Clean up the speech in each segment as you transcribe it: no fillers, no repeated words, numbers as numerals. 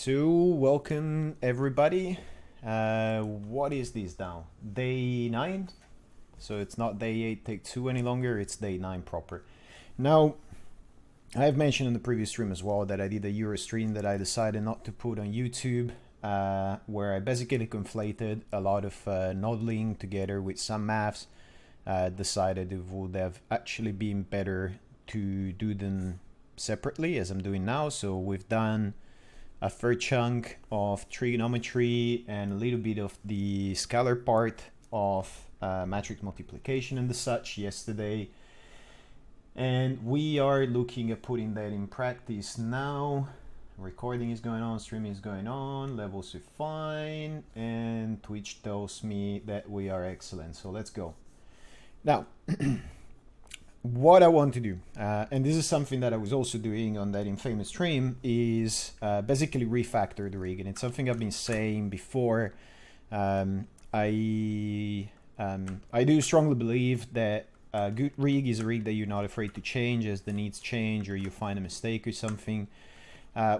So, welcome everybody. What is this now? Day 9? So it's not day 8 take 2 any longer, it's day 9 proper. Now, I've mentioned in the previous stream as well that I did a Euro stream that I decided not to put on YouTube, where I basically conflated a lot of nodeling together with some maths. Decided it would have actually been better to do them separately as I'm doing now. So we've done a fair chunk of trigonometry and a little bit of the scalar part of matrix multiplication and the such yesterday, and we are looking at putting that in practice now. Recording is going on, streaming is going on, levels are fine, and Twitch tells me that we are excellent, so let's go. Now, what I want to do, and this is something that I was also doing on that infamous stream, is basically refactor the rig. And it's something I've been saying before. I do strongly believe that a good rig is a rig that you're not afraid to change as the needs change or you find a mistake or something.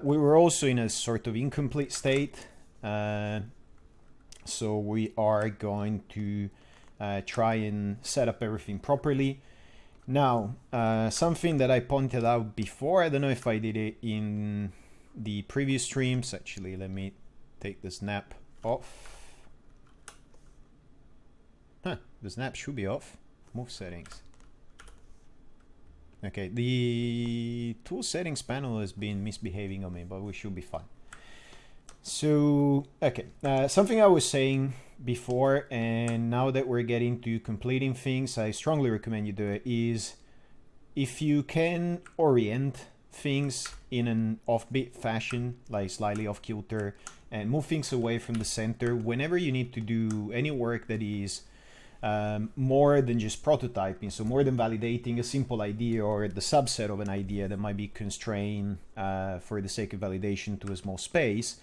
We were also in a sort of incomplete state. So we are going to try and set up everything properly. Now, something that I pointed out before, I don't know if I did it in the previous streams. Actually, let me take the snap off. The snap should be off. Move settings. Okay, the tool settings panel has been misbehaving on me, but we should be fine. So, okay, something I was saying before, and now that we're getting to completing things, I strongly recommend you do it, is if you can orient things in an offbeat fashion, like slightly off kilter, and move things away from the center whenever you need to do any work that is more than just prototyping, so more than validating a simple idea or the subset of an idea that might be constrained for the sake of validation to a small space,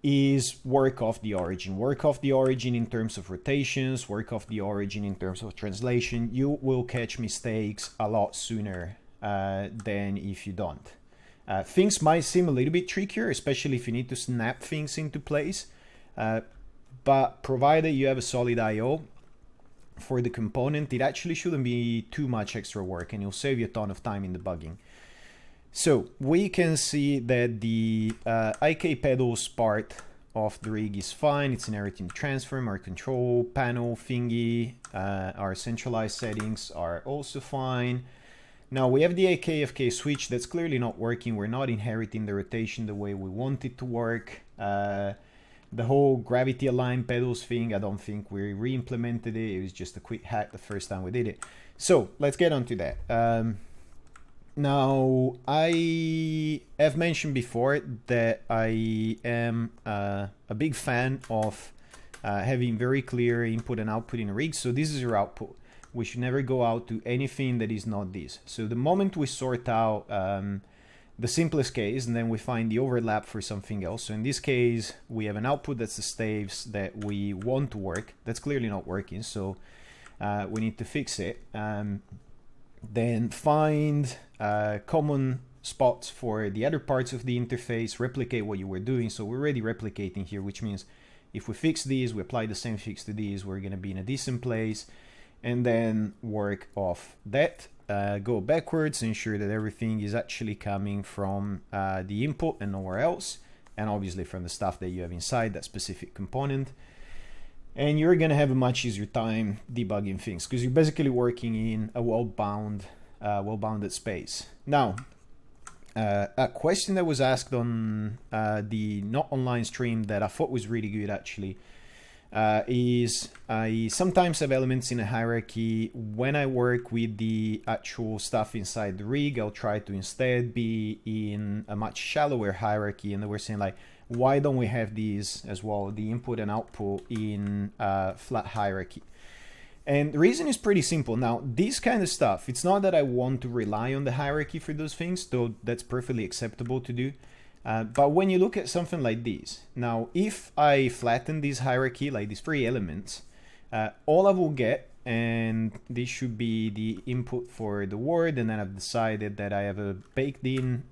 is work off the origin. Work off the origin in terms of rotations, work off the origin in terms of translation. You will catch mistakes a lot sooner than if you don't. Things might seem a little bit trickier, especially if you need to snap things into place, but provided you have a solid I/O for the component, it actually shouldn't be too much extra work and it'll save you a ton of time in debugging. So we can see that the IK pedals part of the rig is fine. It's inheriting the transform, our control panel thingy, our centralized settings are also fine. Now we have the AKFK switch that's clearly not working. We're not inheriting the rotation the way we want it to work. The whole gravity aligned pedals thing, I don't think we re-implemented it. It was just a quick hack the first time we did it. So let's get on to that. Now, I have mentioned before that I am a big fan of having very clear input and output in a rig. So this is your output. We should never go out to anything that is not this. So the moment we sort out the simplest case and then we find the overlap for something else. So in this case, we have an output that's the staves that we want to work. That's clearly not working. So we need to fix it. Then find common spots for the other parts of the interface, replicate what you were doing. So we're already replicating here, which means if we fix these, we apply the same fix to these, we're going to be in a decent place, and then work off that. Go backwards, ensure that everything is actually coming from the input and nowhere else, and obviously from the stuff that you have inside that specific component. And you're going to have a much easier time debugging things because you're basically working in a well-bounded space. Now, a question that was asked on the not online stream that I thought was really good actually is I sometimes have elements in a hierarchy. When I work with the actual stuff inside the rig, I'll try to instead be in a much shallower hierarchy. And they were saying like, why don't we have these as well, the input and output in flat hierarchy? And the reason is pretty simple. Now, this kind of stuff, it's not that I want to rely on the hierarchy for those things, though that's perfectly acceptable to do. But when you look at something like this, now, if I flatten this hierarchy, like these three elements, all I will get, and this should be the input for the word, and then I've decided that I have a baked in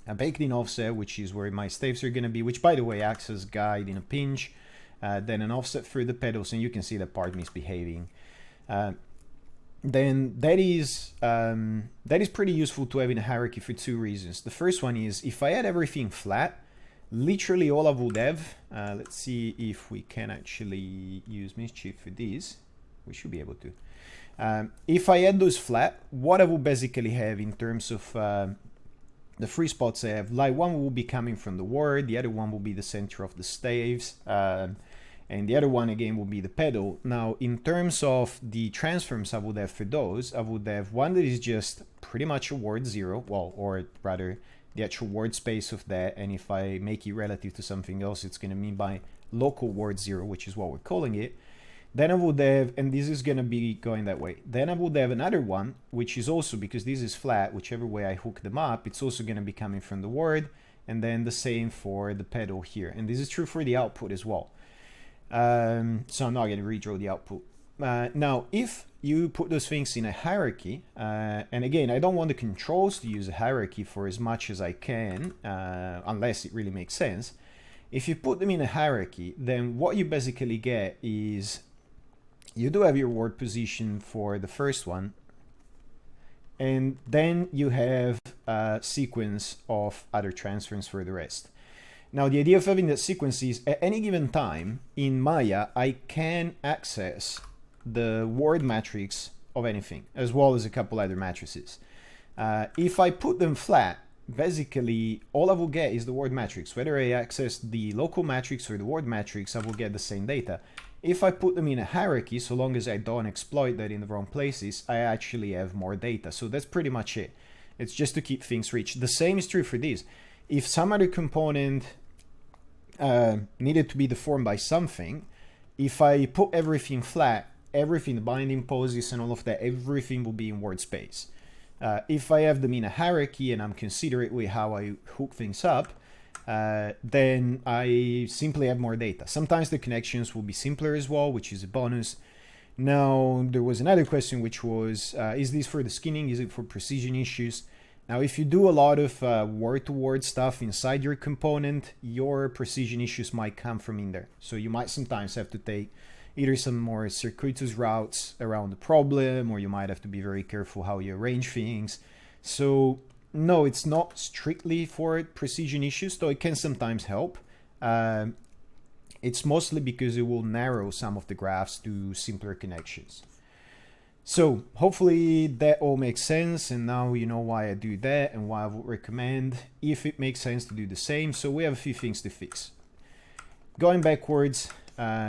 a baked-in offset, which is where my staves are going to be, which, by the way, acts as guide in a pinch. Then an offset for the pedals, and you can see that part misbehaving. Then that is pretty useful to have in a hierarchy for two reasons. The first one is if I had everything flat, literally all I would have, let's see if we can actually use mischief for these. We should be able to. If I had those flat, what I would basically have in terms of the free spots I have, like one will be coming from the word, the other one will be the center of the staves, and the other one again will be the pedal. Now, in terms of the transforms I would have for those, I would have one that is just pretty much a word 0, well, or rather the actual word space of that, and if I make it relative to something else, it's going to mean by local word 0, which is what we're calling it. Then I would have, and this is going to be going that way, then I would have another one, which is also, because this is flat, whichever way I hook them up, it's also going to be coming from the word, and then the same for the pedal here. And this is true for the output as well. So I'm not going to redraw the output. Now, if you put those things in a hierarchy, and again, I don't want the controls to use a hierarchy for as much as I can, unless it really makes sense. If you put them in a hierarchy, then what you basically get is you do have your word position for the first one, and then you have a sequence of other transference for the rest. Now, the idea of having that sequence is at any given time in Maya, I can access the word matrix of anything, as well as a couple other matrices. If I put them flat, basically all I will get is the word matrix. Whether I access the local matrix or the word matrix, I will get the same data. If I put them in a hierarchy, so long as I don't exploit that in the wrong places, I actually have more data. So that's pretty much it. It's just to keep things rich. The same is true for these. If some other component needed to be deformed by something, if I put everything flat, everything, the binding poses and all of that, everything will be in word space. If I have them in a hierarchy and I'm considerate with how I hook things up, then I simply have more data. Sometimes the connections will be simpler as well, which is a bonus. Now, there was another question, which was, is this for the skinning? Is it for precision issues? Now, if you do a lot of word-to-word stuff inside your component, your precision issues might come from in there. So you might sometimes have to take either some more circuitous routes around the problem, or you might have to be very careful how you arrange things. So no, it's not strictly for precision issues, though it can sometimes help. It's mostly because it will narrow some of the graphs to simpler connections. So hopefully that all makes sense, and now you know why I do that and why I would recommend, if it makes sense, to do the same. So we have a few things to fix. Going backwards,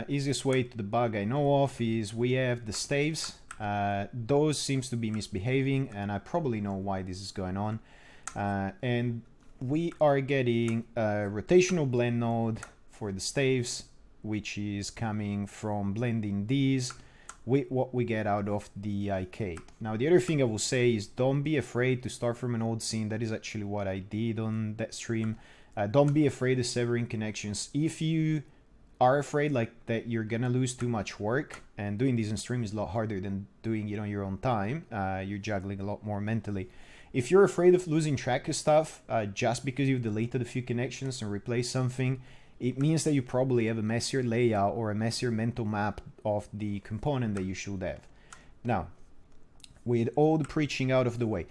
easiest way to debug I know of is we have the staves. Those seems to be misbehaving, and I probably know why this is going on. And we are getting a rotational blend node for the staves, which is coming from blending these with what we get out of the IK. Now, the other thing I will say is don't be afraid to start from an old scene. That is actually what I did on that stream. Don't be afraid of severing connections. If you are afraid like that you're gonna lose too much work, and doing this in stream is a lot harder than doing it on your own time, you're juggling a lot more mentally. If you're afraid of losing track of stuff just because you've deleted a few connections and replaced something, it means that you probably have a messier layout or a messier mental map of the component that you should have. Now, with all the preaching out of the way,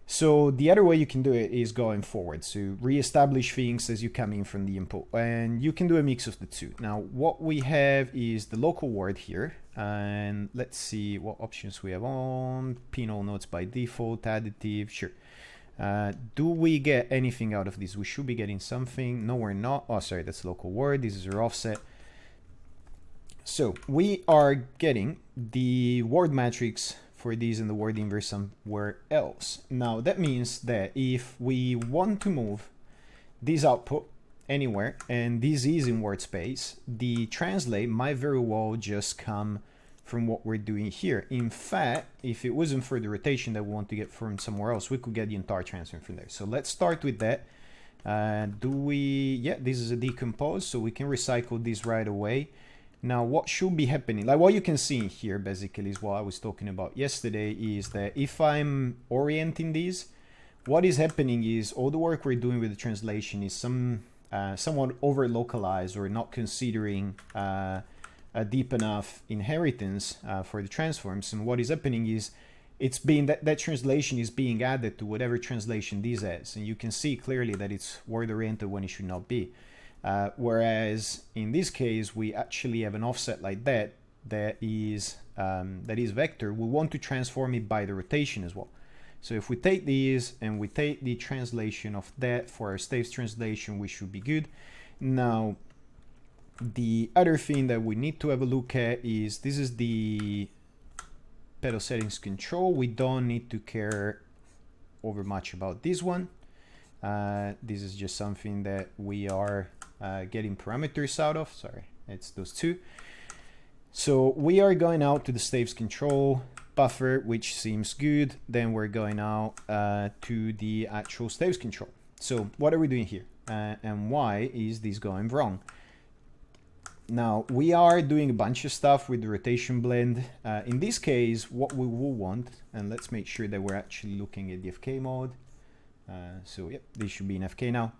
so the other way you can do it is going forward. So reestablish things as you come in from the input, and you can do a mix of the two. Now, what we have is the local word here, and let's see what options we have on. Pin all nodes by default, additive, sure. Do we get anything out of this? We should be getting something. No, we're not. Oh, sorry, that's local word. This is our offset. So we are getting the word matrix for these in the word inverse somewhere else. Now that means that if we want to move this output anywhere, and this is in word space, the translate might very well just come from what we're doing here. In fact, if it wasn't for the rotation that we want to get from somewhere else, we could get the entire transfer from there. So let's start with that. Yeah, this is a decompose, so we can recycle this right away. Now, what should be happening, like what you can see here basically is what I was talking about yesterday, is that if I'm orienting these, what is happening is all the work we're doing with the translation is somewhat over localized or not considering a deep enough inheritance for the transforms. And what is happening is it's being that translation is being added to whatever translation this has, and you can see clearly that it's word oriented when it should not be. Whereas in this case, we actually have an offset like that is vector. We want to transform it by the rotation as well. So if we take these and we take the translation of that for our staves translation, we should be good. Now, the other thing that we need to have a look at is this is the pedal settings control. We don't need to care over much about this one. This is just something that we are getting parameters out of. Sorry, it's those two. So we are going out to the staves control buffer, which seems good. Then we're going out to the actual staves control. So what are we doing here? And why is this going wrong? Now, we are doing a bunch of stuff with the rotation blend. In this case, what we will want, and let's make sure that we're actually looking at the FK mode. So yep, this should be in FK now.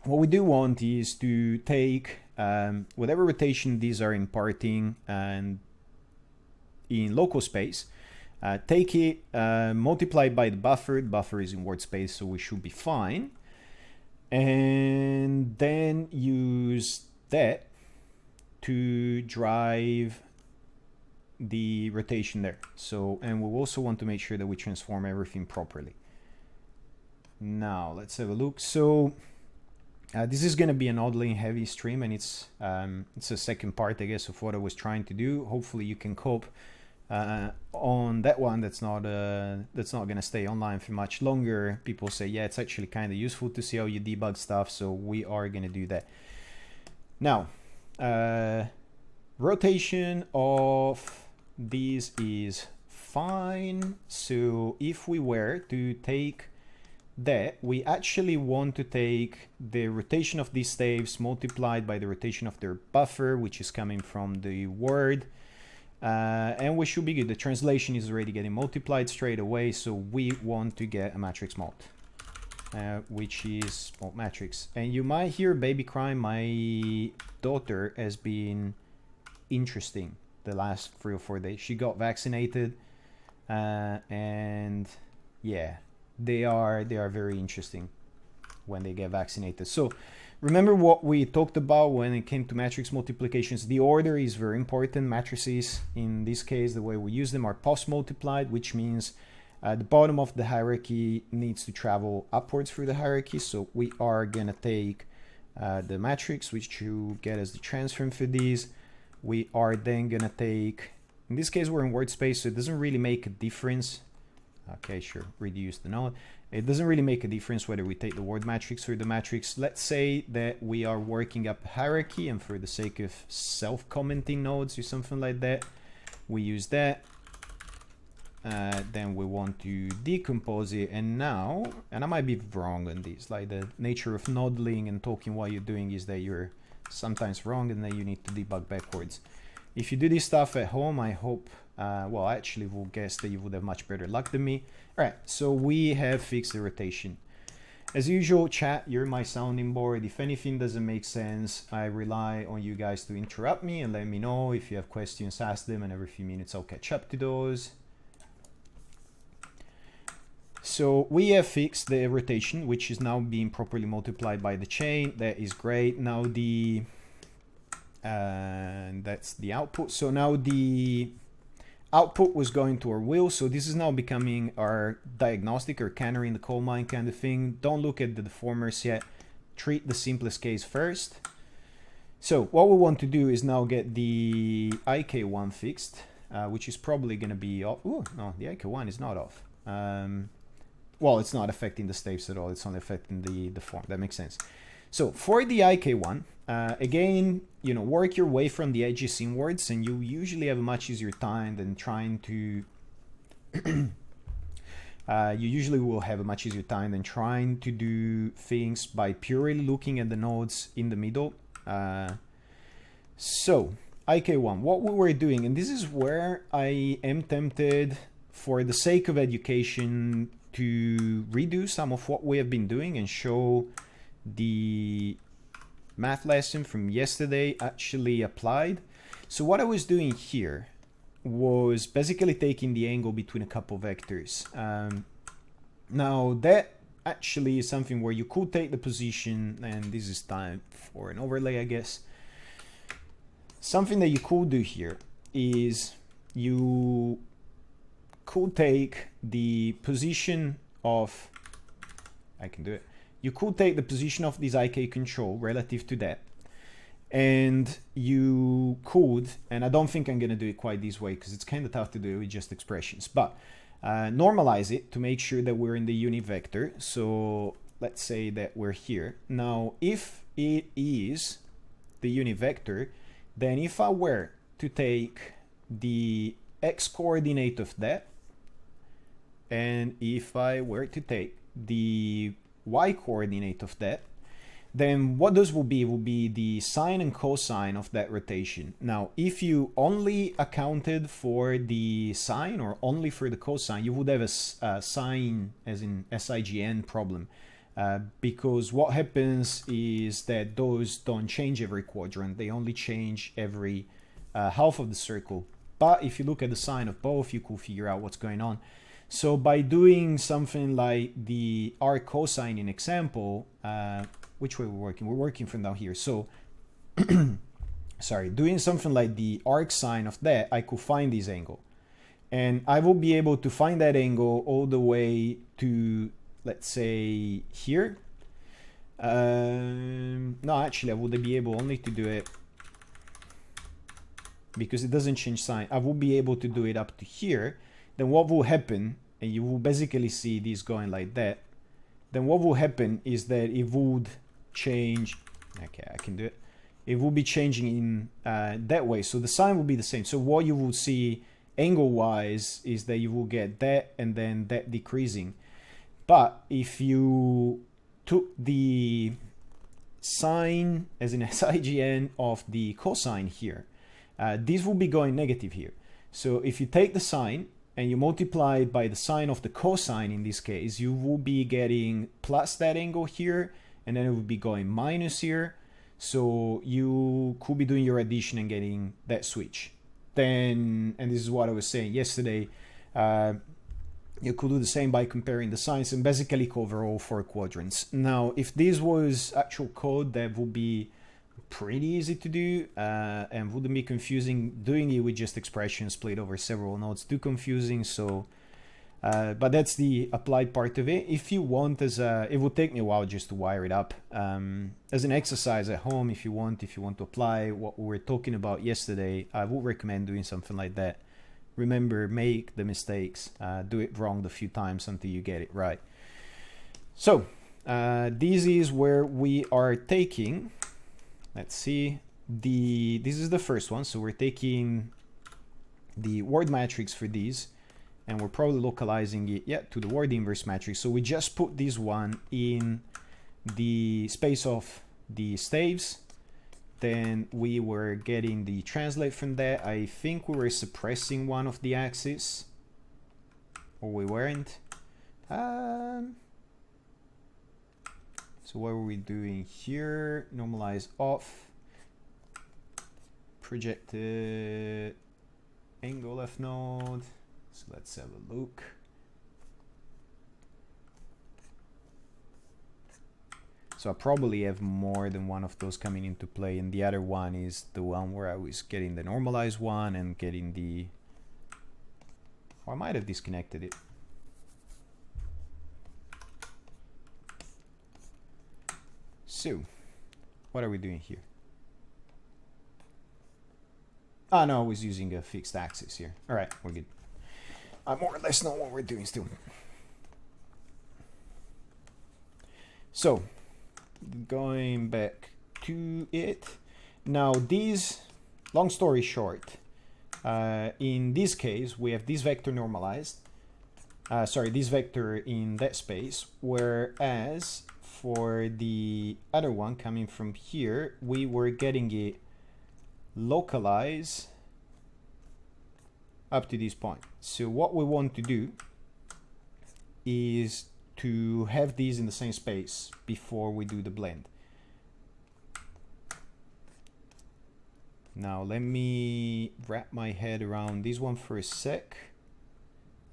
What we do want is to take whatever rotation these are imparting and in local space, take it, multiply it by the buffer. The buffer is in word space, so we should be fine. And then use that to drive the rotation there. So, and we'll also want to make sure that we transform everything properly. Now, let's have a look. So, this is going to be a nodeling heavy stream, and it's a second part, I guess, of what I was trying to do. Hopefully, you can cope on that one. That's not going to stay online for much longer. People say, yeah, it's actually kind of useful to see how you debug stuff, so we are going to do that. Now, rotation of these is fine. So if we were to take that, we actually want to take the rotation of these staves multiplied by the rotation of their buffer, which is coming from the word, and we should be good. The translation is already getting multiplied straight away, so we want to get a matrix mod, which is mod matrix. And you might hear baby crying. My daughter has been interesting the last 3 or 4 days. She got vaccinated, and yeah, they are very interesting when they get vaccinated. So remember what we talked about when it came to matrix multiplications. The order is very important. Matrices, in this case, the way we use them are post multiplied, which means the bottom of the hierarchy needs to travel upwards through the hierarchy. So we are gonna take the matrix, which you get as the transform for these. We are then gonna take, in this case we're in word space, so it doesn't really make a difference. Okay, sure, reduce the node. It doesn't really make a difference whether we take the word matrix or the matrix. Let's say that we are working up hierarchy, and for the sake of self-commenting nodes or something like that, we use that. Then we want to decompose it, and now, and I might be wrong on these, like the nature of nodeling and talking while you're doing is that you're sometimes wrong and then you need to debug backwards. If you do this stuff at home, I hope, well, I actually will guess that you would have much better luck than me. All right, so we have fixed the rotation. As usual, chat, you're my sounding board. If anything doesn't make sense, I rely on you guys to interrupt me and let me know. If you have questions, ask them, and every few minutes I'll catch up to those. So we have fixed the rotation, which is now being properly multiplied by the chain. That is great. Now that's the output. So now the output was going to our wheel. So this is now becoming our diagnostic or canary in the coal mine kind of thing. Don't look at the deformers yet. Treat the simplest case first. So what we want to do is now get the IK1 fixed, which is probably going to be off. Oh, no, the IK1 is not off. Well, it's not affecting the staves at all. It's only affecting the form. That makes sense. So for the IK1, again, you know, work your way from the edges inwards, and you usually have a much easier time than trying to. You usually will have a much easier time than trying to do things by purely looking at the nodes in the middle. So IK1, what we were doing, and this is where I am tempted, for the sake of education, to redo some of what we have been doing and show the math lesson from yesterday actually applied. So what I was doing here was basically taking the angle between a couple vectors. Now that actually is something where you could take the position, and this is time for an overlay, I guess. Something that you could do here is you could take the position of, I can do it, you could take the position of this IK control relative to that, and you could, and I don't think I'm going to do it quite this way because it's kind of tough to do it with just expressions, but normalize it to make sure that we're in the unit vector. So let's say that we're here. Now, if it is the unit vector, then if I were to take the x coordinate of that, and if I were to take the y coordinate of that, then what those will be the sine and cosine of that rotation. Now, if you only accounted for the sine or only for the cosine, you would have a sine, as in SIGN problem, because what happens is that those don't change every quadrant, they only change every half of the circle. But if you look at the sine of both, you could figure out what's going on. So by doing something like the arc cosine in example, which way we're working? We're working from down here. So, sorry, doing something like the arc sine of that, I could find this angle. And I will be able to find that angle all the way to, let's say, here. No, actually, I would be able only to do it because it doesn't change sign. I will be able to do it up to here. Then what will happen, and you will basically see this going like that, then what will happen is that it would change, okay, I can do it, it will be changing in that way, so the sign will be the same. So what you will see angle wise is that you will get that and then that decreasing. But if you took the sine as in SIGN of the cosine here, this will be going negative here. So if you take the sine and you multiply it by the sine of the cosine in this case, you will be getting plus that angle here, and then it will be going minus here. So you could be doing your addition and getting that switch. Then, and this is what I was saying yesterday, you could do the same by comparing the sines and basically cover all four quadrants. Now, if this was actual code, that would be pretty easy to do and wouldn't be confusing. Doing it with just expressions split over several nodes too confusing. So but that's the applied part of it. If you want, it will take me a while just to wire it up as an exercise at home. If you want to apply what we were talking about yesterday, I would recommend doing something like that. Remember, make the mistakes, do it wrong the few times until you get it right. So this is where we are taking, let's see, this is the first one. So we're taking the word matrix for these, and we're probably localizing it, to the word inverse matrix. So we just put this one in the space of the staves. Then we were getting the translate from that. I think we were suppressing one of the axes, or we weren't. So what were we doing here? Normalize off, projected angle left node. So let's have a look. So I probably have more than one of those coming into play, and the other one is the one where I was getting the normalized one and getting the, or I might have disconnected it. So what are we doing here? Oh no, I was using a fixed axis here. All right, we're good. I more or less know what we're doing still. So going back to it. Now these, long story short, in this case, we have this vector normalized, this vector in that space, whereas for the other one coming from here, we were getting it localized up to this point. So what we want to do is to have these in the same space before we do the blend. Now let me wrap my head around this one for a sec.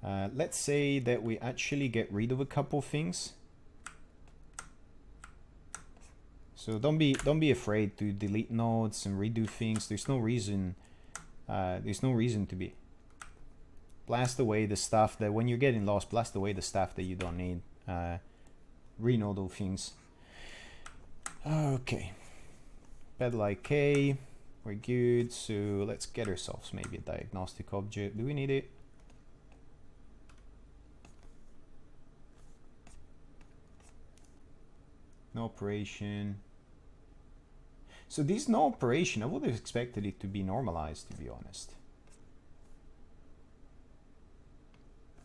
Let's say that we actually get rid of a couple things. So don't be afraid to delete nodes and redo things. There's no reason to be. Blast away the stuff that when you're getting lost, blast away the stuff that you don't need. Renodel things. Okay. Pedal IK. We're good. So let's get ourselves maybe a diagnostic object. Do we need it? No operation. So this no operation, I would have expected it to be normalized, to be honest.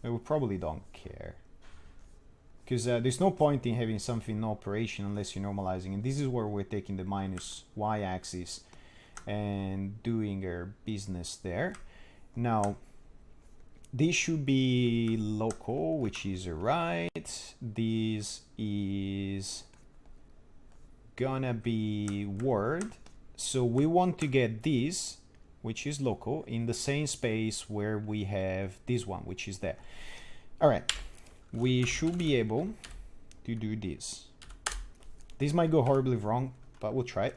But we probably don't care. Because there's no point in having something no operation unless you're normalizing. And this is where we're taking the minus y-axis and doing our business there. Now, this should be local, which is right. This is gonna be word. So we want to get this, which is local, in the same space where we have this one, which is there. All right, we should be able to do this. This might go horribly wrong, but we'll try it.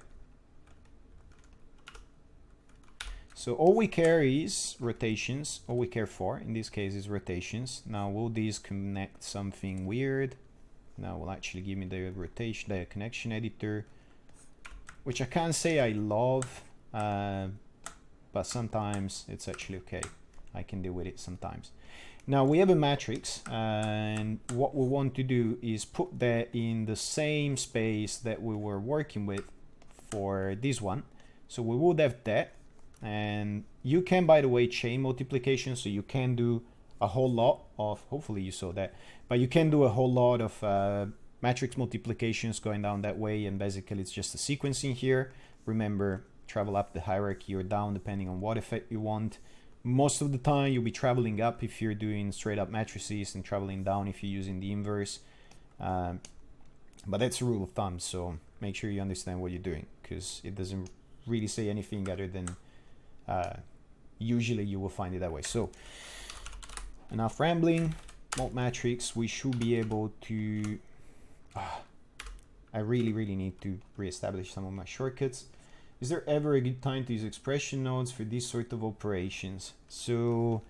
So all we care is rotations. All we care for in this case is rotations. Now will this connect something weird? Now will actually give me the rotation, the connection editor, which I can't say I love, but sometimes it's actually okay. I can deal with it sometimes. Now we have a matrix, and what we want to do is put that in the same space that we were working with for this one. So we would have that, and you can, by the way, chain multiplication, so you can do a whole lot of, hopefully you saw that, but you can do a whole lot of matrix multiplications going down that way, and basically it's just a sequencing here. Remember, travel up the hierarchy or down depending on what effect you want. Most of the time you'll be traveling up if you're doing straight up matrices, and traveling down if you're using the inverse. But that's a rule of thumb, so make sure you understand what you're doing, because it doesn't really say anything other than usually you will find it that way. So enough rambling. Mult matrix, we should be able to I really need to reestablish some of my shortcuts. Is there ever a good time to use expression nodes for these sort of operations? So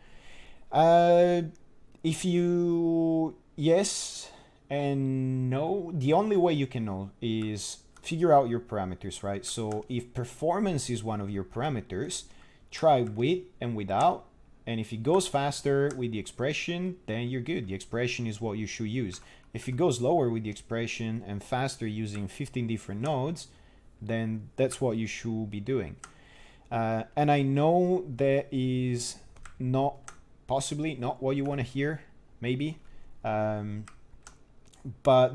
if you, yes and no. The only way you can know is figure out your parameters, right? So if performance is one of your parameters, try with and without. And if it goes faster with the expression, then you're good. The expression is what you should use. If it goes lower with the expression and faster using 15 different nodes, then that's what you should be doing. And I know that is not possibly not what you want to hear, maybe. But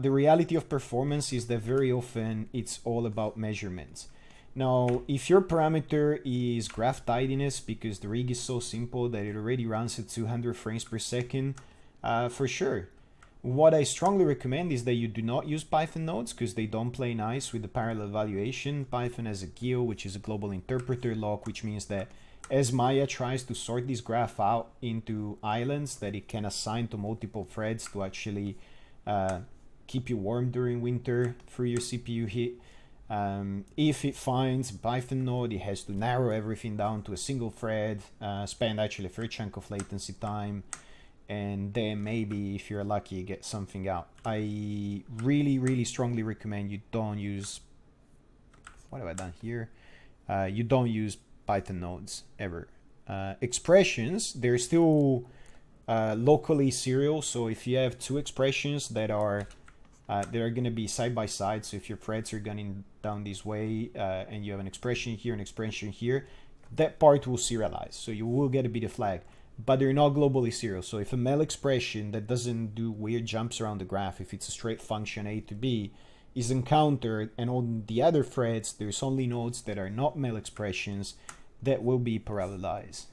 the reality of performance is that very often it's all about measurements. Now, if your parameter is graph tidiness, because the rig is so simple that it already runs at 200 frames per second, for sure. What I strongly recommend is that you do not use Python nodes, because they don't play nice with the parallel evaluation. Python has a GIL, which is a global interpreter lock, which means that as Maya tries to sort this graph out into islands that it can assign to multiple threads to actually keep you warm during winter through your CPU heat, if it finds Python node, it has to narrow everything down to a single thread, spend actually a fair chunk of latency time, and then maybe if you're lucky get something out. I really strongly recommend you don't use, what have I done here? You don't use Python nodes ever. Expressions, they're still locally serial, so if you have two expressions that are going to be side by side, so if your threads are going down this way and you have an expression here, an expression here, that part will serialize, so you will get a bit of flag, but they're not globally serial. So if a mel expression that doesn't do weird jumps around the graph, if it's a straight function A to B, is encountered, and on the other threads there's only nodes that are not mel expressions, that will be parallelized.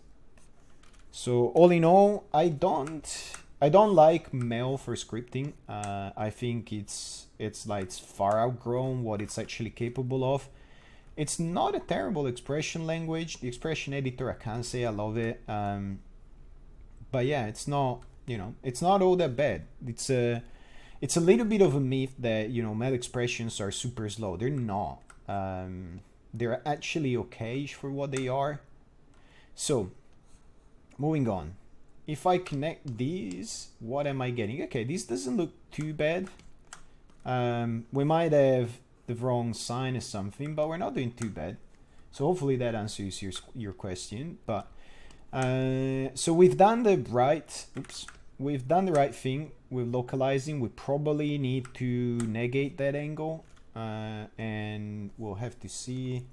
So all in all, I don't I don't like mel for scripting. I think it's far outgrown what it's actually capable of. It's not a terrible expression language. The expression editor, I can't say I love it. But yeah, it's not, it's not all that bad. It's a little bit of a myth that, mel expressions are super slow. They're not. They're actually okay for what they are. So, moving on. If I connect these, what am I getting? Okay, this doesn't look too bad. We might have the wrong sign or something, but we're not doing too bad. So hopefully that answers your question. But so we've done the right thing with localizing. We probably need to negate that angle, and we'll have to see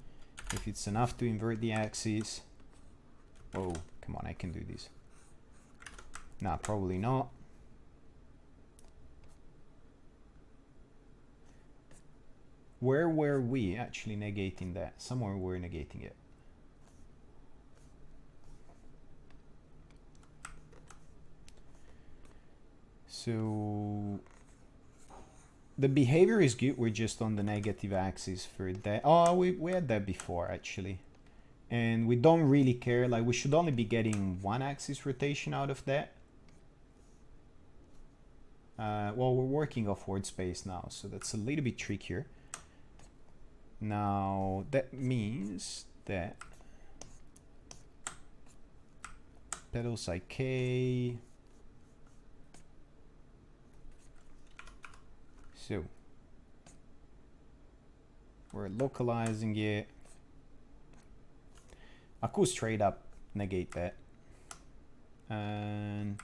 if it's enough to invert the axis. Oh, come on, I can do this. Nah, probably not. Where were we actually negating that? Somewhere we're negating it. So the behavior is good. We're just on the negative axis for that. Oh, we had that before actually. And we don't really care. Like, we should only be getting one axis rotation out of that. Well, we're working off word space now, so that's a little bit trickier. Now, that means that pedals IK. So, we're localizing it. I could straight up negate that. And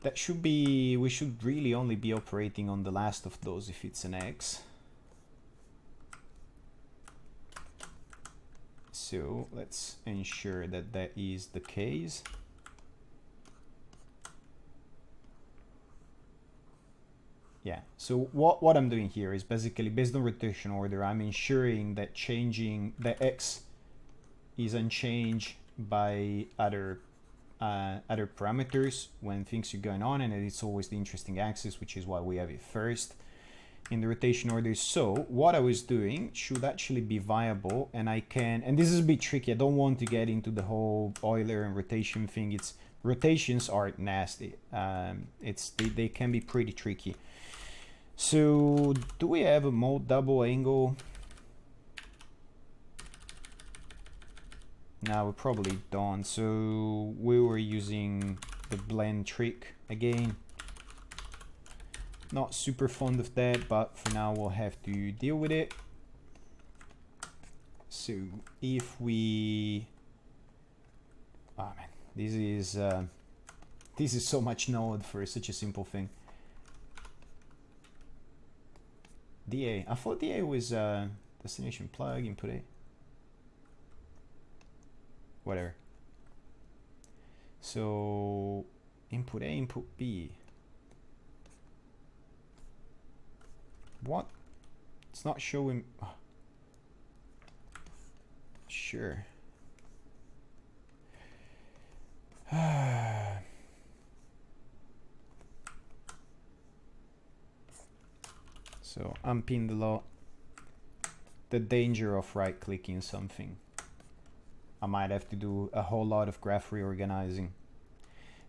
that should be, we should really only be operating on the last of those if it's an X. So let's ensure that that is the case. Yeah, so what I'm doing here is basically based on rotation order, I'm ensuring that changing the X is unchanged by other parameters when things are going on, and it's always the interesting axis, which is why we have it first in the rotation order. So what I was doing should actually be viable, and I can, and this is a bit tricky, I don't want to get into the whole Euler and rotation thing. It's rotations are nasty. They can be pretty tricky. So do we have a mode double angle? No, we probably don't. So we were using the blend trick again. Not super fond of that, but for now we'll have to deal with it. So if we, oh man, this is so much node for such a simple thing. DA, I thought DA was destination plug, input A. Whatever. So input A, input B. What? It's not showing. Oh. Sure. So unpin the law. The danger of right clicking something. I might have to do a whole lot of graph reorganizing.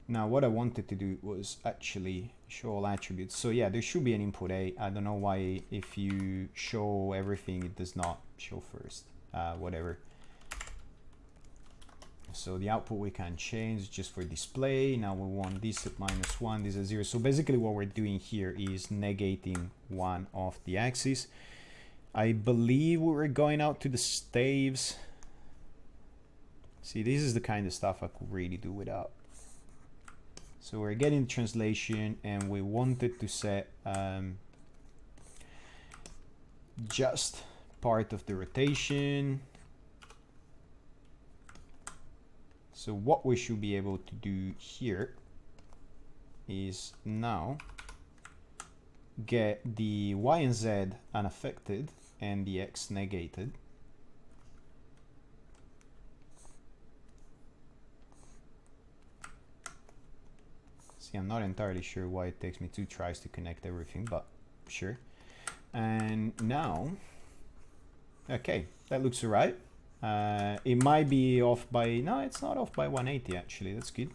Now what I wanted to do was actually show all attributes. So yeah, there should be an input A. I don't know why if you show everything it does not show first. Whatever. So the output we can change just for display. Now we want this at -1, this at 0. So basically what we're doing here is negating one of the axes. I believe we were going out to the staves. See, this is the kind of stuff I could really do without. So we're getting translation, and we wanted to set just part of the rotation. So what we should be able to do here is now get the Y and Z unaffected and the X negated. See, I'm not entirely sure why it takes me 2 tries to connect everything, but sure. And now, okay, that looks all right. It might be off by, no, it's not off by 180 actually, that's good.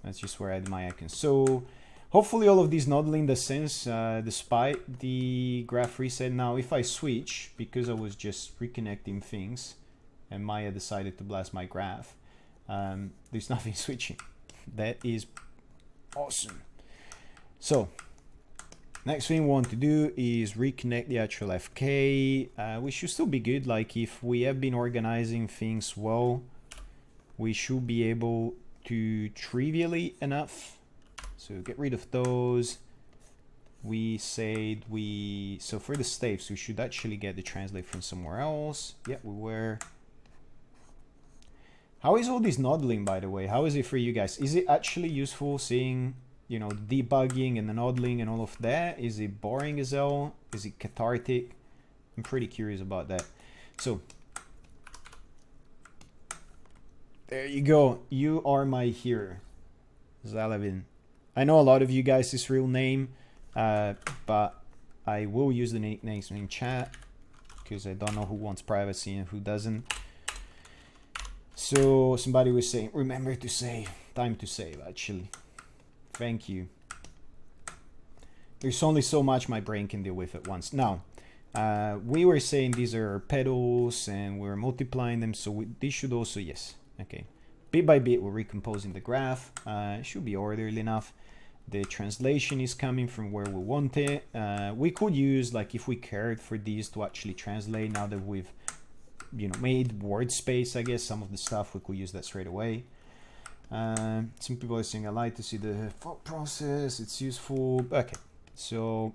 That's just where I had my icons. So hopefully all of these nodeling does sense despite the graph reset. Now if I switch, because I was just reconnecting things and Maya decided to blast my graph, there's nothing switching. That is awesome. So next thing we want to do is reconnect the actual FK. We should still be good. Like if we have been organizing things well, we should be able to trivially enough. So get rid of those. We said so for the staves, we should actually get the translate from somewhere else. Yeah, we were. How is all this nodeling, by the way? How is it for you guys? Is it actually useful seeing, you know, debugging and the nodeling and all of that? Is it boring as hell? Is it cathartic? I'm pretty curious about that. So there you go. You are my hero, Zalavin. I know a lot of you guys his real name, but I will use the nicknames in chat because I don't know who wants privacy and who doesn't. So somebody was saying, remember to save. Time to save, actually. Thank you. There's only so much my brain can deal with at once. Now, we were saying these are pedals and we're multiplying them, so these should also, yes. Okay, bit by bit we're recomposing the graph. It should be orderly enough. The translation is coming from where we want it. We could use, like, if we cared for these to actually translate, now that we've, you know, made word space, I guess some of the stuff we could use that straight away. Some people are saying I like to see the thought process, it's useful. Okay, so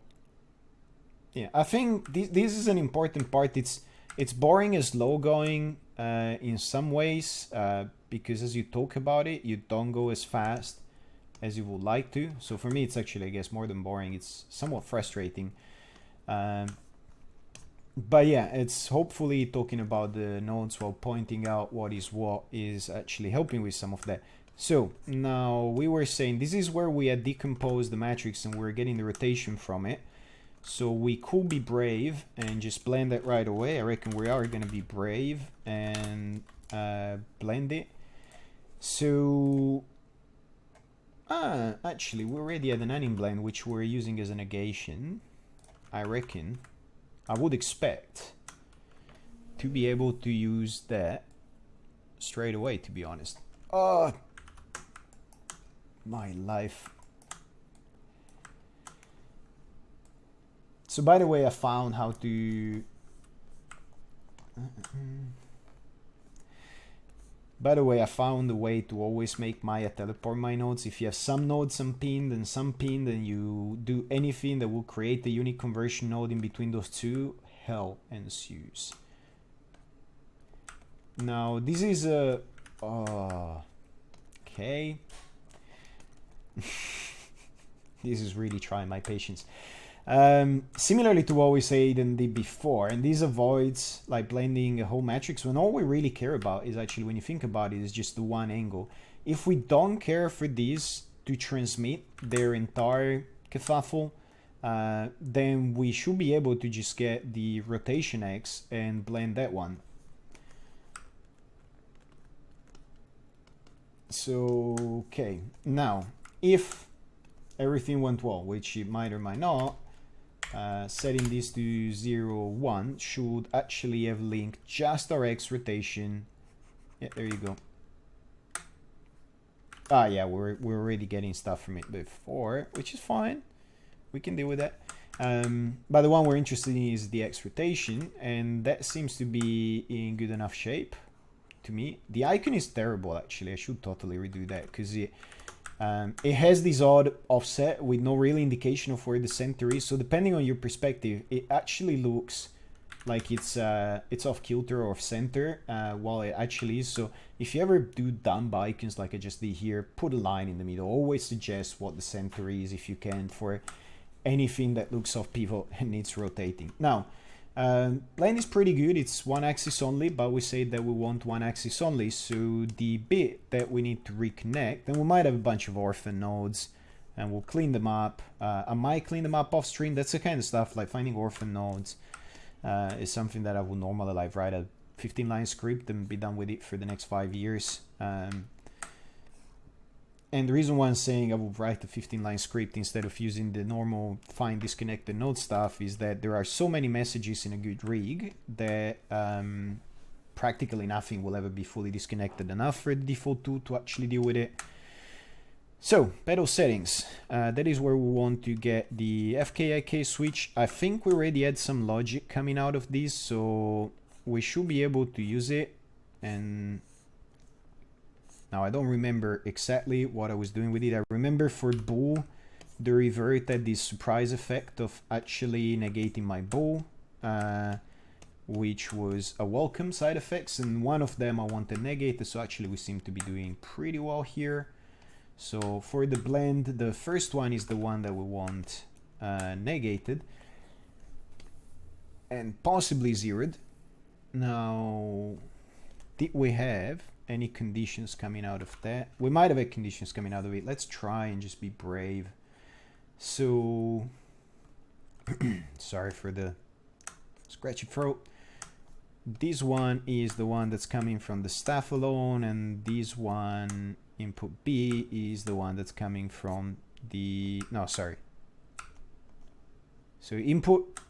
yeah, I think this is an important part. It's boring and slow going in some ways, because as you talk about it, you don't go as fast as you would like to. So for me, it's actually, I guess, more than boring, it's somewhat frustrating. But yeah, it's hopefully talking about the nodes while pointing out what is actually helping with some of that. So now we were saying this is where we had decomposed the matrix and we're getting the rotation from it. So we could be brave and just blend it right away. I reckon we are going to be brave and blend it. So actually we already had an anim blend which we're using as a negation. I reckon I would expect to be able to use that straight away, to be honest. Oh, my life. So by the way, I found how to... By the way, I found a way to always make Maya teleport my nodes. If you have some nodes unpinned and some pinned and you do anything that will create the unique conversion node in between those two, hell ensues. Now, this is a... okay. This is really trying my patience. Similarly to what we said and did before, and this avoids like blending a whole matrix when all we really care about is actually, when you think about it, is just the one angle. If we don't care for these to transmit their entire kerfuffle, then we should be able to just get the rotation X and blend that one. So, okay, now if everything went well, which it might or might not, setting this to 0, 1 should actually have linked just our X rotation. Yeah, there you go. Ah, yeah, we're already getting stuff from it before, which is fine. We can deal with that. But the one we're interested in is the X rotation, and that seems to be in good enough shape to me. The icon is terrible, actually. I should totally redo that because it has this odd offset with no real indication of where the center is. So depending on your perspective, it actually looks like it's off kilter or off center, while it actually is. So if you ever do dumb icons like I just did here, put a line in the middle. Always suggest what the center is if you can for anything that looks off pivot and needs rotating. Now, Blend is pretty good. It's one axis only, but we say that we want one axis only. So the bit that we need to reconnect, and we might have a bunch of orphan nodes, and we'll clean them up. I might clean them up off stream. That's the kind of stuff, like finding orphan nodes is something that I would normally like write a 15-line script and be done with it for the next 5 years. And the reason why I'm saying I will write a 15-line script instead of using the normal find disconnected node stuff is that there are so many messages in a good rig that practically nothing will ever be fully disconnected enough for the default tool to actually deal with it. So, pedal settings. That is where we want to get the FKIK switch. I think we already had some logic coming out of this, so we should be able to use it. And now I don't remember exactly what I was doing with it. I remember for bool, the revert had this surprise effect of actually negating my bool, which was a welcome side effects, and one of them I wanted negated, so actually we seem to be doing pretty well here. So for the blend, the first one is the one that we want negated and possibly zeroed. Now, did we have any conditions coming out of that? We might have had conditions coming out of it. Let's try and just be brave. So, sorry for the scratchy throat. This one is the one that's coming from the staff alone, and this one, input B, is the one that's coming from the, no, sorry. So input,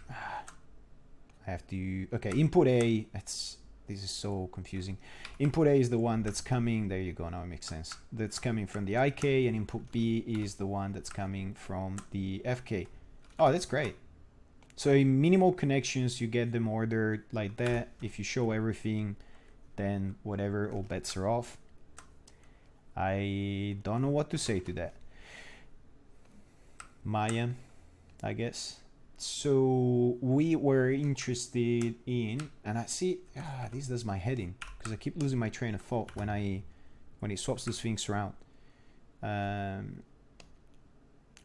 I have to, okay, input A, this is so confusing. Input A is the one that's coming, there you go, now it makes sense. That's coming from the IK, and input B is the one that's coming from the FK. Oh, that's great. So in minimal connections, you get them ordered like that. If you show everything, then whatever, all bets are off. I don't know what to say to that. Maya, I guess. So we were interested in, and I see, this does my head in, because I keep losing my train of thought when it swaps those things around.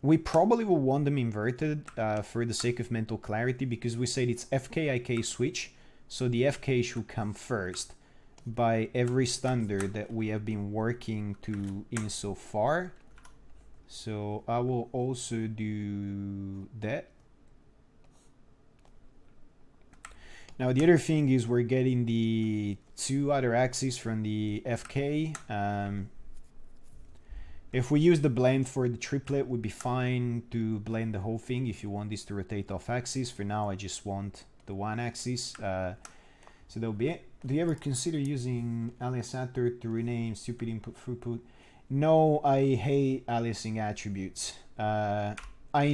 We probably will want them inverted for the sake of mental clarity, because we said it's FKIK switch, so the FK should come first by every standard that we have been working to in so far. So I will also do that. Now the other thing is we're getting the two other axes from the FK. If we use the blend for the triplet, would be fine to blend the whole thing if you want this to rotate off axis. For now, I just want the one axis. So that'll be it. Do you ever consider using aliasator to rename stupid input throughput? No, I hate aliasing attributes. I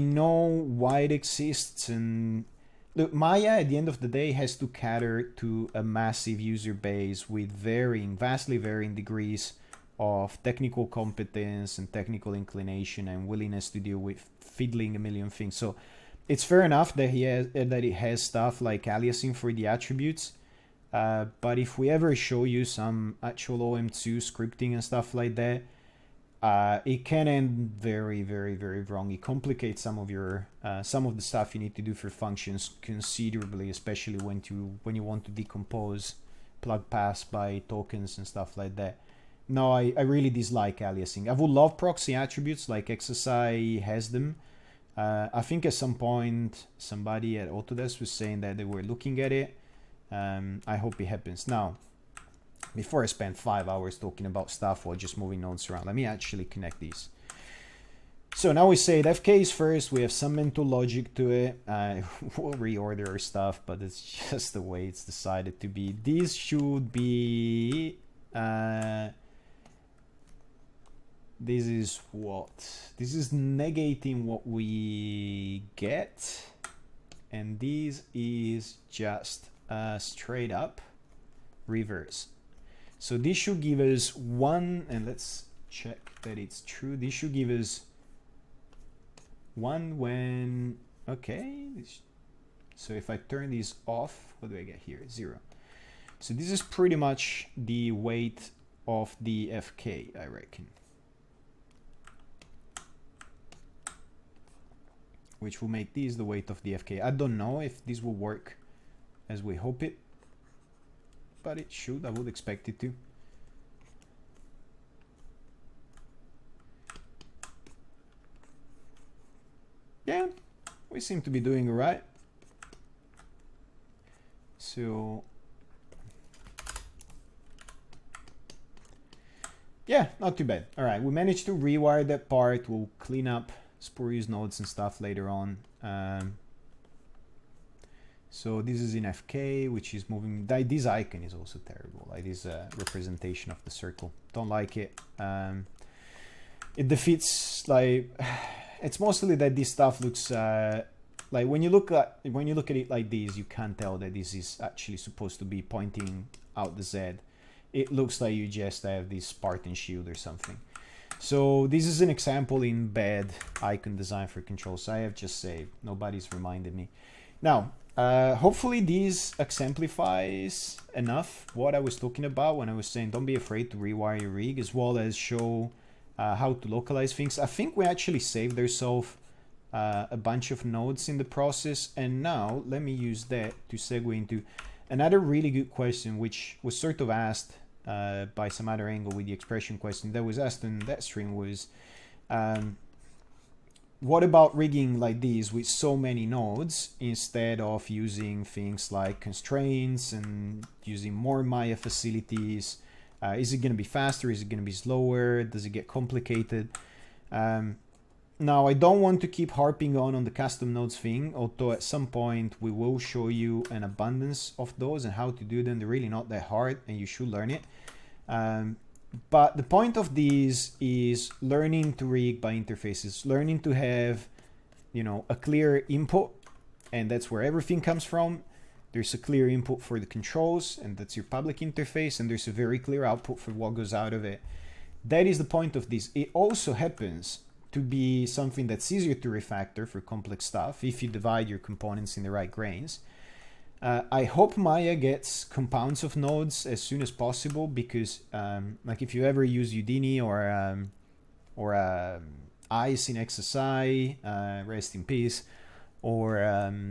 know why it exists, and look, Maya at the end of the day has to cater to a massive user base with vastly varying degrees of technical competence and technical inclination and willingness to deal with fiddling a million things. So it's fair enough that it has stuff like aliasing for the attributes. But if we ever show you some actual OM2 scripting and stuff like that, it can end very, very, very wrong. It complicates some of the stuff you need to do for functions considerably, especially when you want to decompose plug paths by tokens and stuff like that. No, I really dislike aliasing. I would love proxy attributes like XSI has them. I think at some point somebody at Autodesk was saying that they were looking at it. I hope it happens. Now, before I spend 5 hours talking about stuff while just moving nodes around, let me actually connect these. So now we say FK is first, we have some mental logic to it. We'll reorder our stuff, but it's just the way it's decided to be. These should be... this is what? This is negating what we get. And this is just straight up reverse. So this should give us 1, and let's check that it's true. This should give us 1 when, okay. So if I turn these off, what do I get here? 0. So this is pretty much the weight of the FK, I reckon. which will make this the weight of the FK. I don't know if this will work as we hope it, but it should. I would expect it to. Yeah, we seem to be doing all right. So yeah, not too bad. All right, we managed to rewire that part. We'll clean up spurious nodes and stuff later on. So this is in FK, which is moving. This icon is also terrible. Like this representation of the circle. Don't like it. It defeats, like, it's mostly that this stuff looks like when you look at it like this, you can't tell that this is actually supposed to be pointing out the Z. It looks like you just have this Spartan shield or something. So this is an example in bad icon design for controls. I have just saved. Nobody's reminded me. Now, hopefully this exemplifies enough what I was talking about when I was saying don't be afraid to rewire your rig, as well as show how to localize things. I think we actually saved ourselves a bunch of nodes in the process, and now let me use that to segue into another really good question, which was sort of asked by some other angle with the expression question that was asked in that stream, was what about rigging like this with so many nodes instead of using things like constraints and using more Maya facilities? Is it going to be faster? Is it going to be slower? Does it get complicated? Now, I don't want to keep harping on the custom nodes thing, although at some point we will show you an abundance of those and how to do them. They're really not that hard and you should learn it. But the point of these is learning to rig by interfaces, learning to have, you know, a clear input, and that's where everything comes from. There's a clear input for the controls, and that's your public interface, and there's a very clear output for what goes out of it. That is the point of this. It also happens to be something that's easier to refactor for complex stuff if you divide your components in the right grains. I hope Maya gets compounds of nodes as soon as possible, because like if you ever use Udini or ICE in XSI, rest in peace, or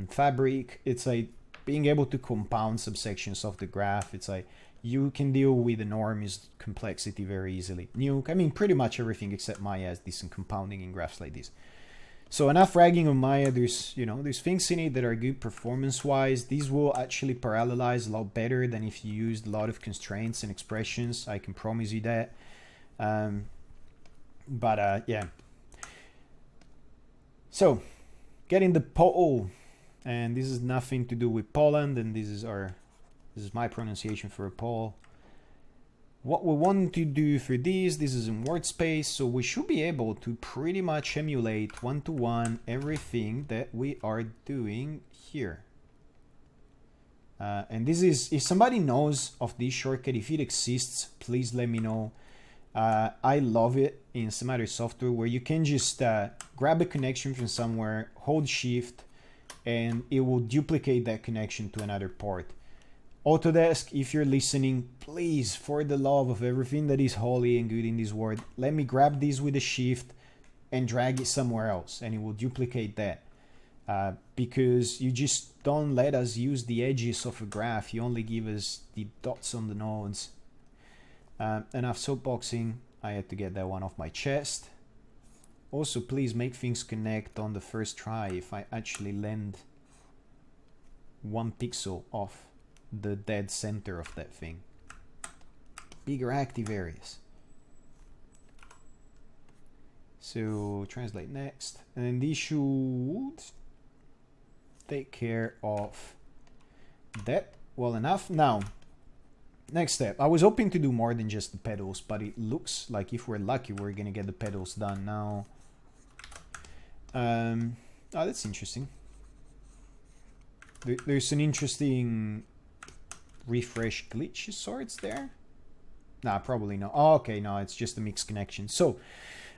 Fabric, it's like being able to compound subsections of the graph. It's like you can deal with enormous complexity very easily. I mean, pretty much everything except Maya has decent compounding in graphs like this. So enough ragging on Maya. There's things in it that are good performance-wise. These will actually parallelize a lot better than if you used a lot of constraints and expressions. I can promise you that. Yeah. So, getting the poll, and this is nothing to do with Poland, and this is my pronunciation for a poll. What we want to do for this is in wordspace, so we should be able to pretty much emulate one-to-one everything that we are doing here. And this is, if somebody knows of this shortcut, if it exists, please let me know. I love it in some other software where you can just grab a connection from somewhere, hold shift, and it will duplicate that connection to another port. Autodesk, if you're listening, please, for the love of everything that is holy and good in this world, let me grab this with a shift and drag it somewhere else, and it will duplicate that. Because you just don't let us use the edges of a graph. You only give us the dots on the nodes. Enough soapboxing. I had to get that one off my chest. Also, please make things connect on the first try if I actually land 1 pixel off the dead center of that thing. Bigger active areas. So translate next, and then this should take care of that well enough. Now, next step. I was hoping to do more than just the pedals, but it looks like if we're lucky, we're gonna get the pedals done now. Oh, that's interesting. There's an interesting refresh glitch sorts there. Nah, probably not. Oh, okay, no, it's just a mixed connection. So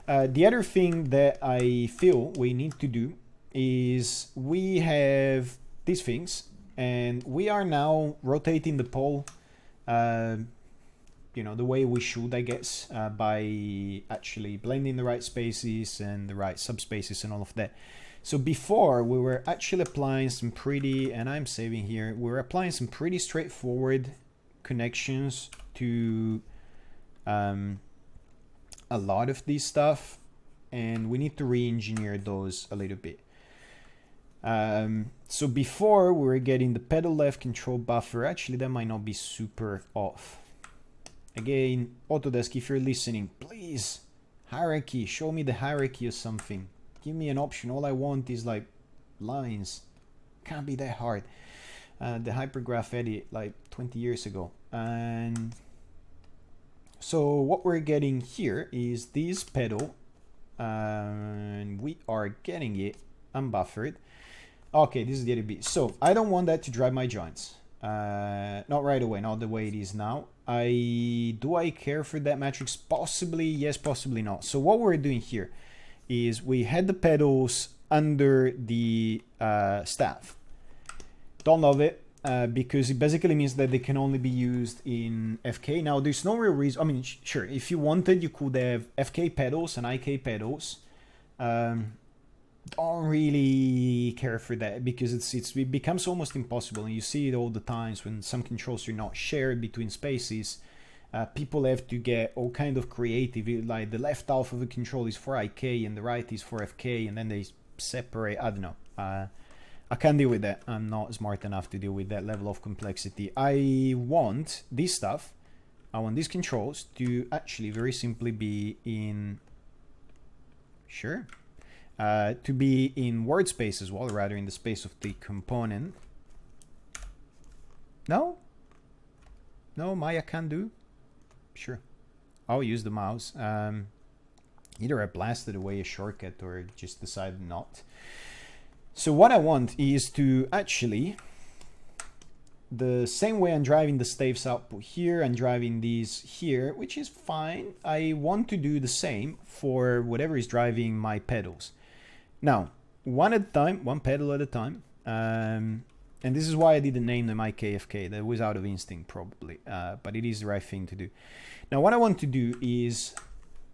the other thing that I feel we need to do is we have these things, and we are now rotating the pole, you know, the way we should, I guess, by actually blending the right spaces and the right subspaces and all of that. So before we were actually applying some pretty, and I'm saving here, we're applying some pretty straightforward connections to a lot of this stuff, and we need to re-engineer those a little bit. So before we were getting the pedal left control buffer. Actually, that might not be super off. Again, Autodesk, if you're listening, please, hierarchy, show me the hierarchy or something. Give me an option. All I want is like lines. Can't be that hard. The hypergraph edit like 20 years ago. And so what we're getting here is this pedal, and we are getting it unbuffered. Okay, this is the other bit. So I don't want that to drive my joints. Not right away, not the way it is now. Do I care for that matrix? Possibly yes, possibly not. So what we're doing here is we had the pedals under the staff. Don't love it because it basically means that they can only be used in FK. Now there's no real reason. I mean, sure, if you wanted, you could have FK pedals and IK pedals. Don't really care for that because it becomes almost impossible, and you see it all the times when some controls are not shared between spaces. People have to get all kind of creative, like the left half of a control is for IK and the right is for FK, and then they separate. I don't know. I can't deal with that. I'm not smart enough to deal with that level of complexity. I want this stuff. I want these controls to actually very simply be in. Sure. To be in word space as well, rather in the space of the component. No? No, Maya can do? Sure. I'll use the mouse. Either I blasted away a shortcut or just decided not. So what I want is to actually, the same way I'm driving the staves output here, I'm driving these here, which is fine. I want to do the same for whatever is driving my pedals. Now, one at a time, one pedal at a time. And this is why I didn't name them IKFK. That was out of instinct probably, but it is the right thing to do. Now, what I want to do is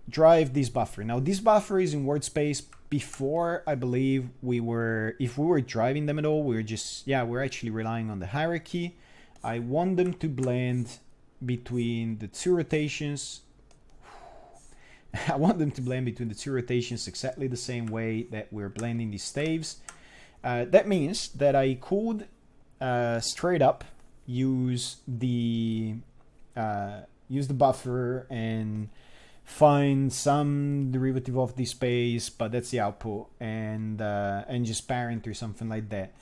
drive this buffer. Now, this buffer is in word space. Before, I believe if we were driving them at all, we were just, we're actually relying on the hierarchy. I want them to blend between the two rotations. I want them to blend between the two rotations exactly the same way that we're blending these staves. That means that I could straight up use the buffer and find some derivative of this space, but that's the output, and just parent or something like that.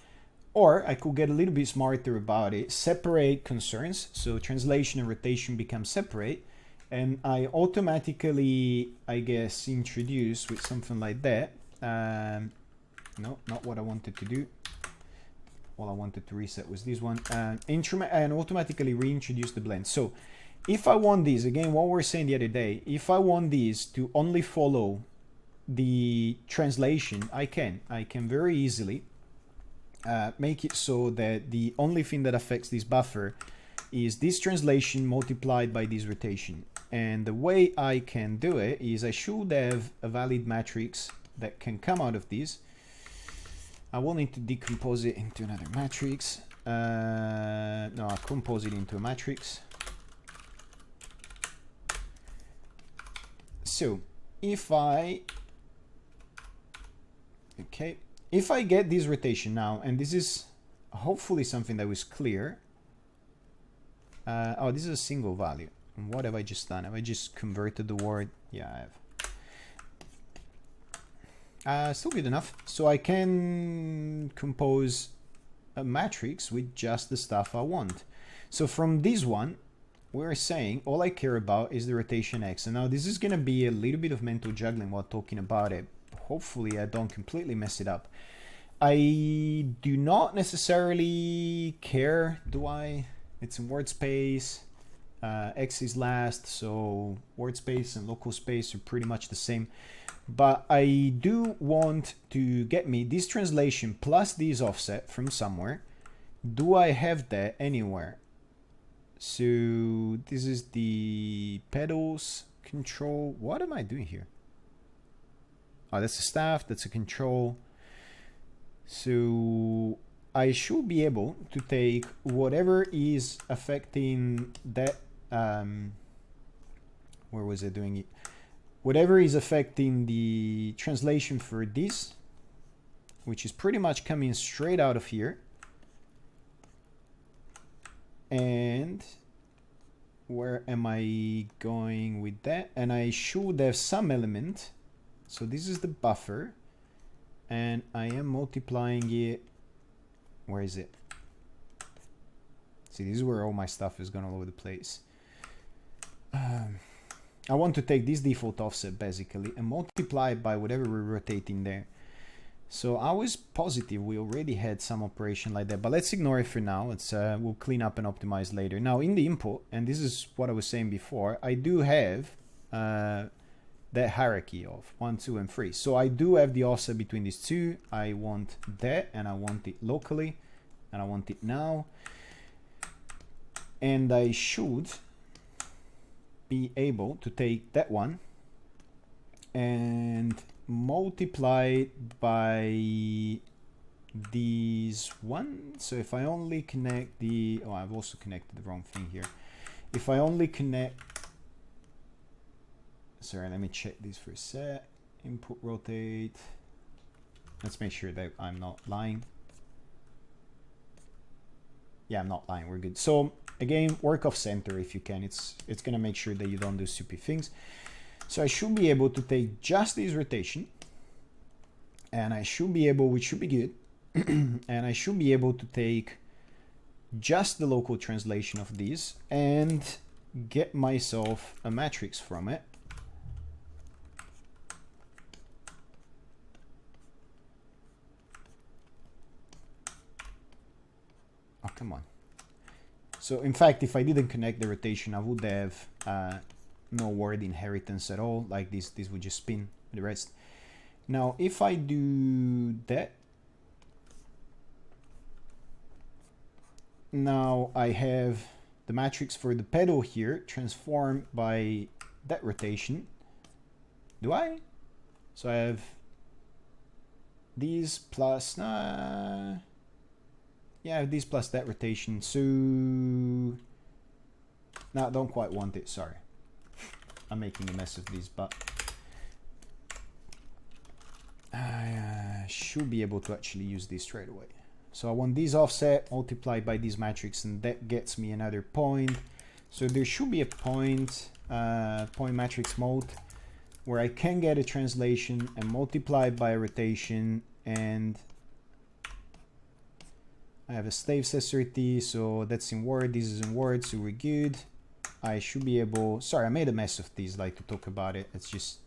Or I could get a little bit smarter about it, separate concerns, so translation and rotation become separate, and I automatically, I guess, introduce with something like that. No, not what I wanted to do. All I wanted to reset was this one. And automatically reintroduce the blend. So if I want these, again, what we were saying the other day, if I want these to only follow the translation, I can very easily make it so that the only thing that affects this buffer is this translation multiplied by this rotation. And the way I can do it is I should have a valid matrix that can come out of this. I will need to decompose it into another matrix. No, I'll compose it into a matrix. So if I get this rotation now, and this is hopefully something that was clear. Oh, this is a single value. And what have I just done? Have I just converted the word? Yeah, I have. Still good enough. So I can compose a matrix with just the stuff I want. So from this one, we're saying all I care about is the rotation X. And now this is going to be a little bit of mental juggling while talking about it. Hopefully I don't completely mess it up. I do not necessarily care, do I? It's in word space. X is last, so word space and local space are pretty much the same. But I do want to get me this translation plus this offset from somewhere. Do I have that anywhere? So this is the pedals control. What am I doing here? Oh, that's a staff, that's a control. So I should be able to take whatever is affecting that, where was I doing it? Whatever is affecting the translation for this, which is pretty much coming straight out of here. And where am I going with that? And I should have some element. So this is the buffer. And I am multiplying it. Where is it? See, this is where all my stuff is going all over the place. I want to take this default offset basically and multiply it by whatever we're rotating there. So I was positive we already had some operation like that, but let's ignore it for now. It's we'll clean up and optimize later. Now in the input, and this is what I was saying before, I do have that hierarchy of 1, 2, and 3. So I do have the offset between these two. I want that, and I want it locally, and I want it now. And I should be able to take that one and multiply by these one. So if I only connect the, oh, I've also connected the wrong thing here. If I only connect, sorry, let me check this for a sec. Input rotate. Let's make sure that I'm not lying. Yeah, I'm not lying, we're good. So again, work off center if you can. It's gonna make sure that you don't do stupid things. So I should be able to take just this rotation, and I should be able, which should be good, and I should be able to take just the local translation of these and get myself a matrix from it. Oh, come on. So in fact, if I didn't connect the rotation, I would have no word inheritance at all. Like this would just spin the rest. Now, if I do that, now I have the matrix for the pedal here transformed by that rotation. Do I? So I have these plus, yeah, I have these plus that rotation. So, no, I don't quite want it, sorry. I'm making a mess of these, but I should be able to actually use this straight away. So I want these offset multiplied by this matrix, and that gets me another point. So there should be a point matrix mode where I can get a translation and multiply by a rotation, and I have a slave SRT, so that's in Word, this is in Word, so we're good. I should be able, sorry, I made a mess of these, like to talk about it. It's just,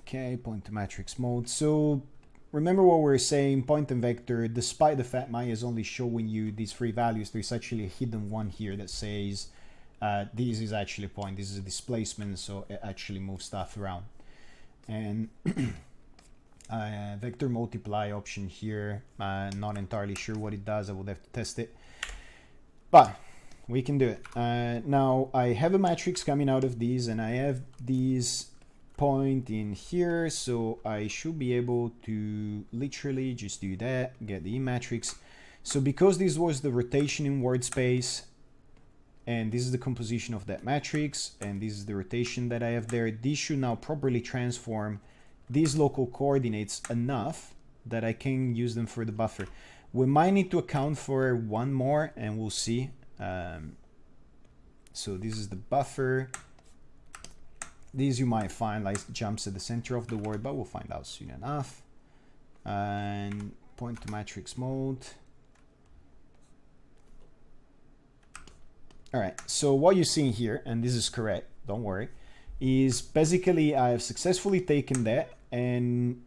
okay, point to matrix mode. So remember what we were saying, point and vector, despite the fact Maya is only showing you these three values, there's actually a hidden one here that says this is actually a point, this is a displacement, so it actually moves stuff around. And vector multiply option here, not entirely sure what it does, I would have to test it, but we can do it. Now I have a matrix coming out of these, and I have these point in here, so I should be able to literally just do that, get the matrix. So because this was the rotation in word space, and this is the composition of that matrix, and this is the rotation that I have there, this should now properly transform these local coordinates enough that I can use them for the buffer. We might need to account for one more, and we'll see. So this is the buffer. These you might find like jumps at the center of the word, but we'll find out soon enough. And point to matrix mode. All right, so what you're seeing here, and this is correct, don't worry, is basically I have successfully taken that and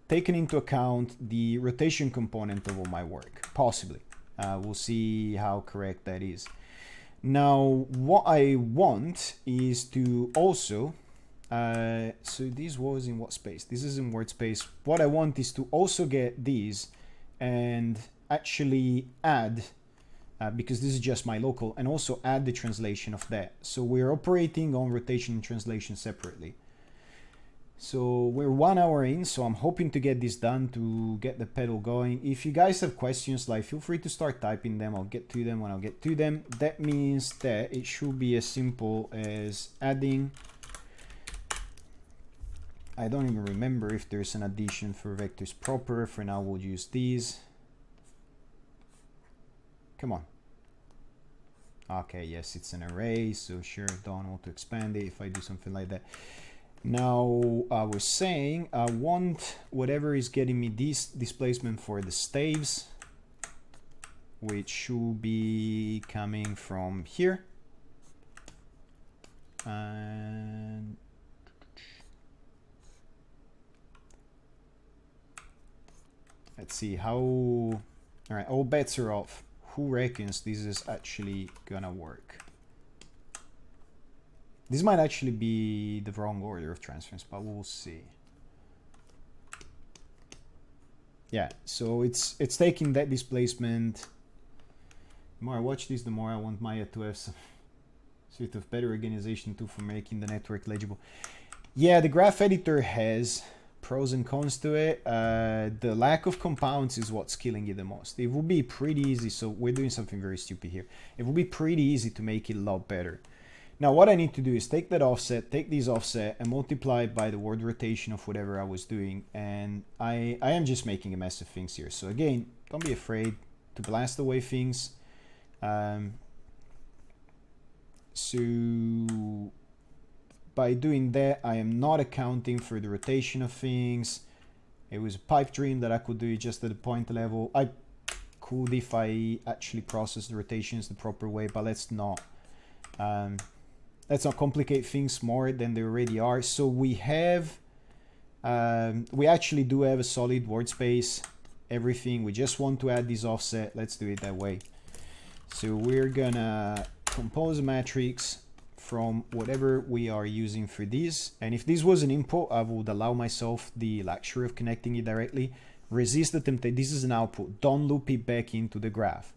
taken into account the rotation component of all my work, possibly. We'll see how correct that is. Now, what I want is to also, so this was in what space? This is in word space. What I want is to also get these and actually add, because this is just my local, and also add the translation of that. So we're operating on rotation and translation separately. So we're 1 hour in, so I'm hoping to get this done to get the pedal going. If you guys have questions, like, feel free to start typing them. I'll get to them when I'll get to them. That means that it should be as simple as adding. I don't even remember if there's an addition for vectors proper. For now, we'll use these. Come on. Okay, yes, it's an array, so sure, don't want to expand it if I do something like that. Now, I was saying I want whatever is getting me this displacement for the staves, which should be coming from here. And let's see how. All right, all bets are off. Who reckons this is actually gonna work? This might actually be the wrong order of transference, but we'll see. Yeah, so it's taking that displacement. The more I watch this, the more I want Maya to have some sort of better organization too for making the network legible. Yeah, the graph editor has pros and cons to it. The lack of compounds is what's killing it the most. It would be pretty easy, so we're doing something very stupid here. It would be pretty easy to make it a lot better. Now what I need to do is take that offset, take this offset and multiply it by the word rotation of whatever I was doing, and I am just making a mess of things here. So again, don't be afraid to blast away things. So by doing that, I am not accounting for the rotation of things. It was a pipe dream that I could do it just at the point level. I could if I actually process the rotations the proper way, but let's not complicate things more than they already are. So we have, we actually do have a solid word space, everything. We just want to add this offset. Let's do it that way. So we're gonna compose a matrix from whatever we are using for this. And if this was an input, I would allow myself the luxury of connecting it directly. Resist the temptation. This is an output. Don't loop it back into the graph.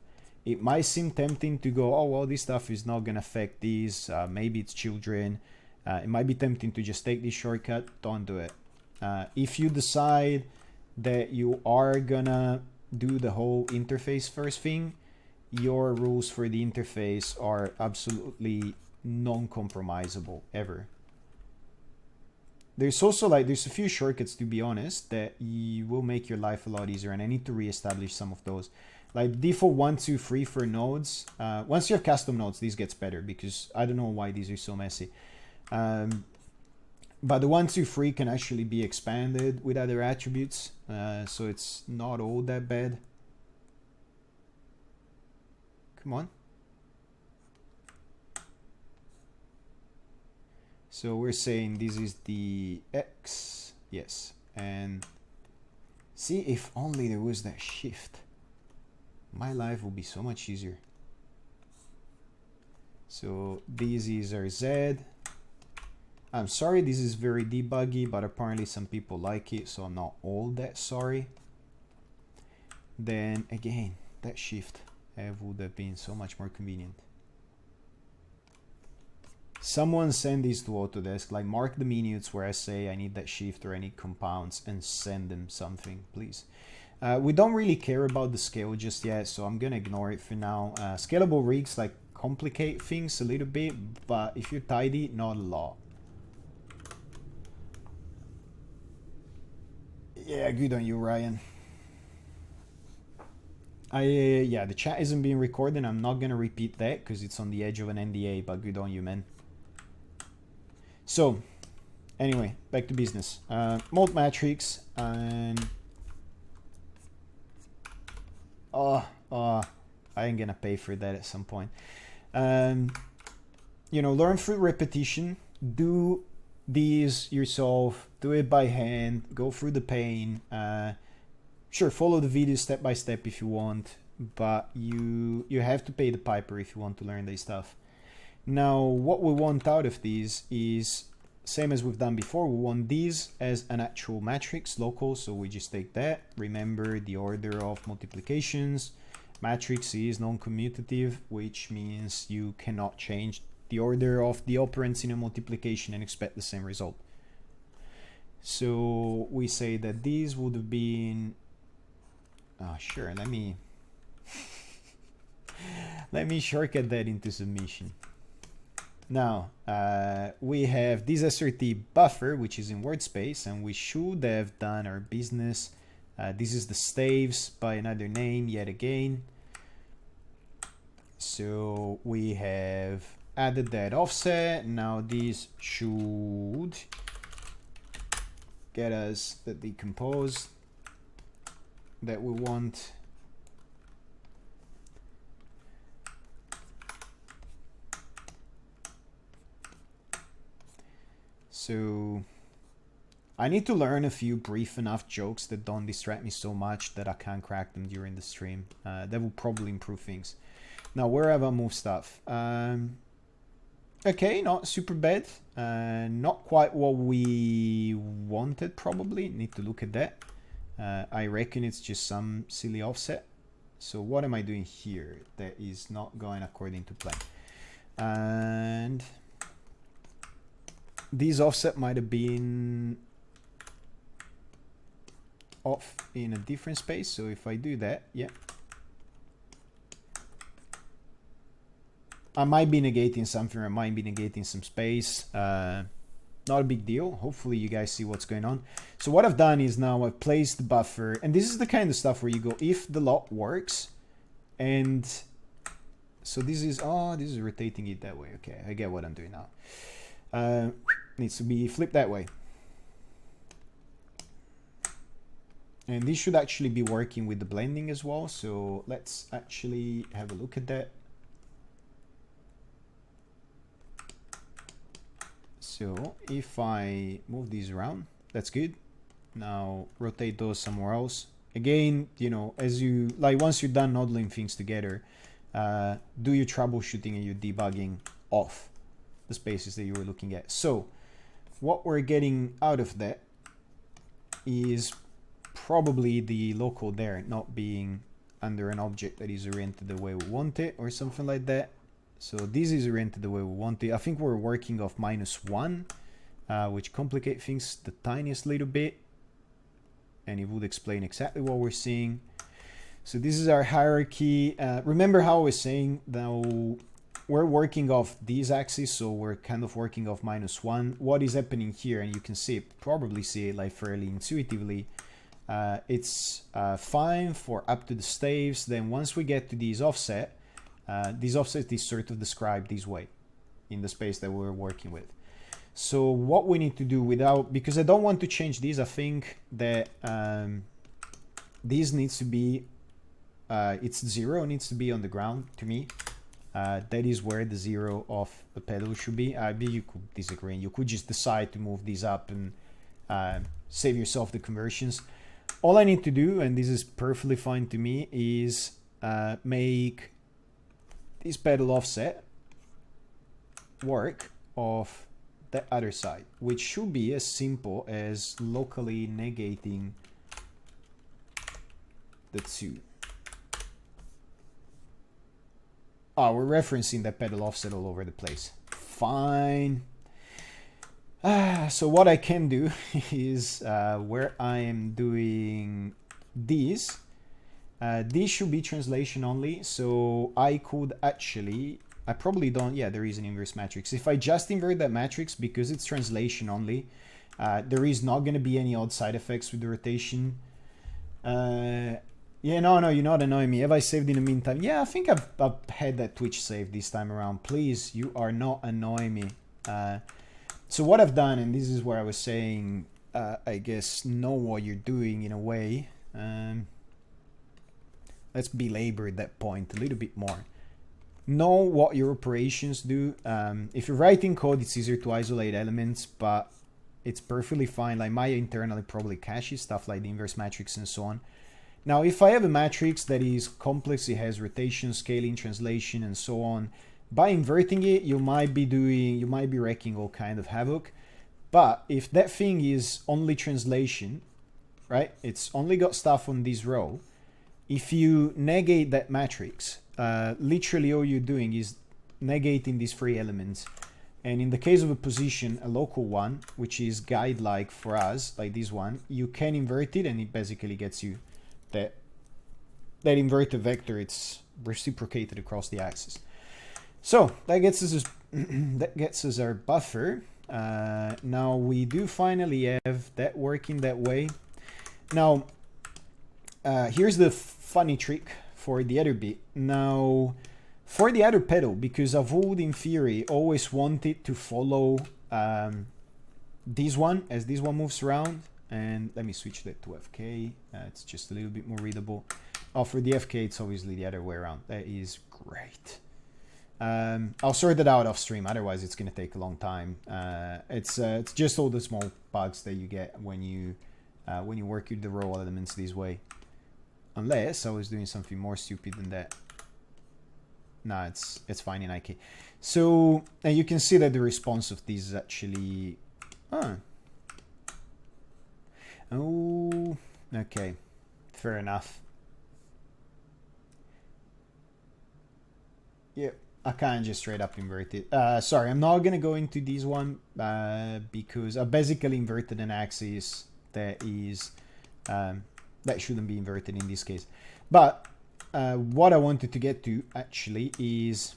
It might seem tempting to go, oh, well, this stuff is not going to affect these. Maybe it's children. It might be tempting to just take this shortcut. Don't do it. If you decide that you are going to do the whole interface first thing, your rules for the interface are absolutely non-compromisable ever. There's also there's a few shortcuts, to be honest, that you will make your life a lot easier, and I need to reestablish some of those. Like default 1, 2, 3 for nodes. Once you have custom nodes, this gets better because I don't know why these are so messy. But the 1, 2, 3 can actually be expanded with other attributes, so it's not all that bad. Come on. So we're saying this is the X, yes, and see, if only there was that shift, my life would be so much easier. So this is our Z. I'm sorry, this is very debuggy, but apparently some people like it, so I'm not all that sorry. Then again, that shift would have been so much more convenient. Someone send these to Autodesk, like mark the minutes where I say I need that shift or I need compounds, and send them something, please. We don't really care about the scale just yet, so I'm gonna ignore it for now. Scalable rigs like complicate things a little bit, but if you're tidy, not a lot. Yeah, good on you, Ryan. Yeah, the chat isn't being recorded. I'm not gonna repeat that because it's on the edge of an NDA, but good on you, man. So, anyway, back to business. Mold matrix, and I ain't gonna pay for that at some point. You know, learn through repetition. Do these yourself. Do it by hand. Go through the pain. Sure, follow the video step by step if you want, but you have to pay the piper if you want to learn this stuff. Now, what we want out of these is same as we've done before, we want these as an actual matrix local, so we just take that. Remember the order of multiplications. Matrix is non-commutative, which means you cannot change the order of the operands in a multiplication and expect the same result. So we say that these would have been, sure, let me shortcut that into submission. Now, we have this SRT buffer, which is in word space, and we should have done our business. This is the staves by another name yet again. So we have added that offset. Now this should get us the decompose that we want. So I need to learn a few brief enough jokes that don't distract me so much that I can't crack them during the stream. That will probably improve things. Now, where have I moved stuff? Okay, not super bad. Not quite what we wanted, probably. Need to look at that. I reckon it's just some silly offset. So what am I doing here that is not going according to plan? And this offset might have been off in a different space. So if I do that, yeah, I might be negating something, or I might be negating some space. Not a big deal. Hopefully you guys see what's going on. So what I've done is now I've placed the buffer, and this is the kind of stuff where you go, if the lot works, and so this is, this is rotating it that way. Okay, I get what I'm doing now. Needs to be flipped that way. And this should actually be working with the blending as well. So let's actually have a look at that. So if I move these around, that's good. Now rotate those somewhere else. Again, you know, as you, like once you're done modeling things together, do your troubleshooting and your debugging off the spaces that you were looking at. So what we're getting out of that is probably the local there not being under an object that is oriented the way we want it or something like that. So this is oriented the way we want it. I think we're working off -1, which complicate things the tiniest little bit, and it would explain exactly what we're seeing. So this is our hierarchy. Remember how I was saying now we're working off these axes, so we're kind of working off -1. What is happening here, and you can see it, probably see it like fairly intuitively. It's fine for up to the staves. Then once we get to these offset is sort of described this way in the space that we're working with. So what we need to do without, because I don't want to change these, I think that this needs to be, it's 0 needs to be on the ground to me. That is where the 0 of the pedal should be. Maybe you could disagree. You could just decide to move these up and save yourself the conversions. All I need to do, and this is perfectly fine to me, is make this pedal offset work of the other side, which should be as simple as locally negating the 2. Oh, we're referencing that pedal offset all over the place. Fine. So what I can do is where I am doing this, this should be translation only. So I could actually, I probably don't, yeah, there is an inverse matrix. If I just invert that matrix, because it's translation only, there is not going to be any odd side effects with the rotation. Yeah, no, you're not annoying me. Have I saved in the meantime? Yeah, I think I've had that Twitch save this time around. Please, you are not annoying me. So what I've done, and this is where I was saying, I guess, know what you're doing in a way. Let's belabor that point a little bit more. Know what your operations do. If you're writing code, it's easier to isolate elements, but it's perfectly fine. Like my internally probably caches stuff like the inverse matrix and so on. Now, if I have a matrix that is complex, it has rotation, scaling, translation, and so on, by inverting it, you might be wrecking all kind of havoc. But if that thing is only translation, right? It's only got stuff on this row. If you negate that matrix, literally all you're doing is negating these three elements. And in the case of a position, a local one, which is guide-like for us, like this one, you can invert it, and it basically gets you that inverted vector. It's reciprocated across the axis. So that gets us our buffer. Now we do finally have that working that way. Now, here's the funny trick for the other bit. Now, for the other pedal, because I've would in theory always wanted to follow this one as this one moves around. And let me switch that to FK. It's just a little bit more readable. Oh, for the FK, it's obviously the other way around. That is great. I'll sort that out off stream. Otherwise, it's going to take a long time. It's just all the small bugs that you get when you work with the raw elements this way. Unless I was doing something more stupid than that. No, it's fine in IK. So, and you can see that the response of this is actually... Oh, okay. Fair enough. Yeah, I can't just straight up invert it. Sorry, I'm not going to go into this one because I basically inverted an axis that is... that shouldn't be inverted in this case. But what I wanted to get to actually is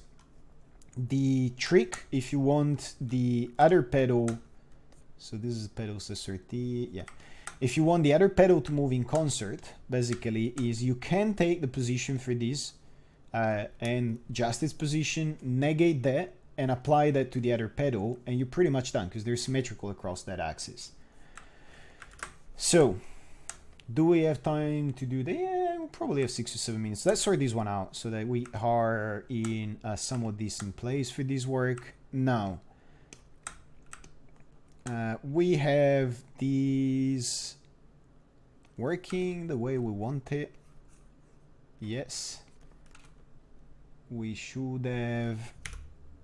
the trick if you want the other pedal. So this is pedal SSRT. Yeah. If you want the other pedal to move in concert, basically is you can take the position for this and just its position, negate that, and apply that to the other pedal, and you're pretty much done because they're symmetrical across that axis. So, do we have time to do that? Yeah, we'll probably have 6 or 7 minutes. Let's sort this one out so that we are in a somewhat decent place for this work. Now, we have these working the way we want it. Yes. We should have...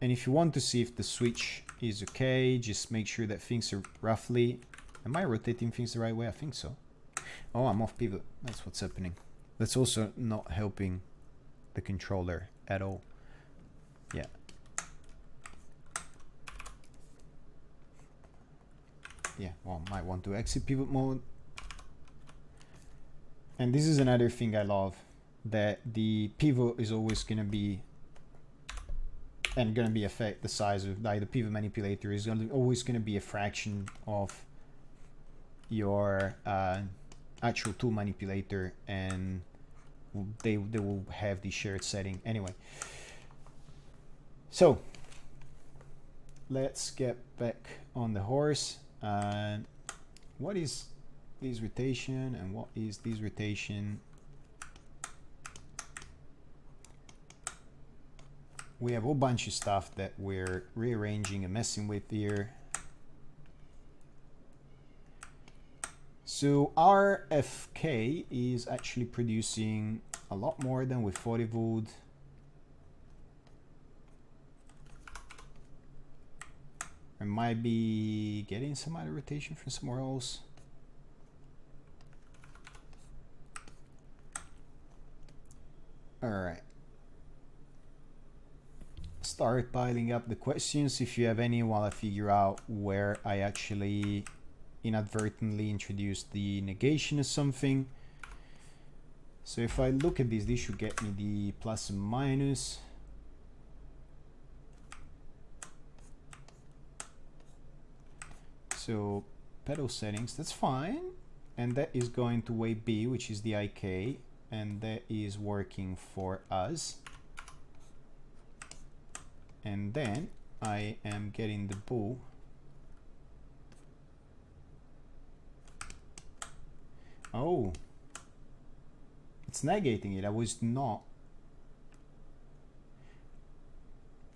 And if you want to see if the switch is okay, just make sure that things are roughly... Am I rotating things the right way? I think so. Oh, I'm off pivot. That's what's happening. That's also not helping the controller at all. Yeah. Yeah, well, might want to exit pivot mode. And this is another thing I love, that the pivot is always going to be, and going to be affect the size of, like the pivot manipulator is always going to be a fraction of your actual tool manipulator, and they will have the shared setting anyway. So let's get back on the horse. What is this rotation and what is this rotation? We have a whole bunch of stuff that we're rearranging and messing with here. So our FK is actually producing a lot more than we thought it would. I might be getting some other rotation from somewhere else. All right. Start piling up the questions if you have any while I figure out where I actually inadvertently introduced the negation of something. So if I look at this, this should get me the plus and minus. So pedal settings, that's fine. And that is going to weight B, which is the IK, and that is working for us. And then I am getting the bull. Oh, it's negating it. I was not.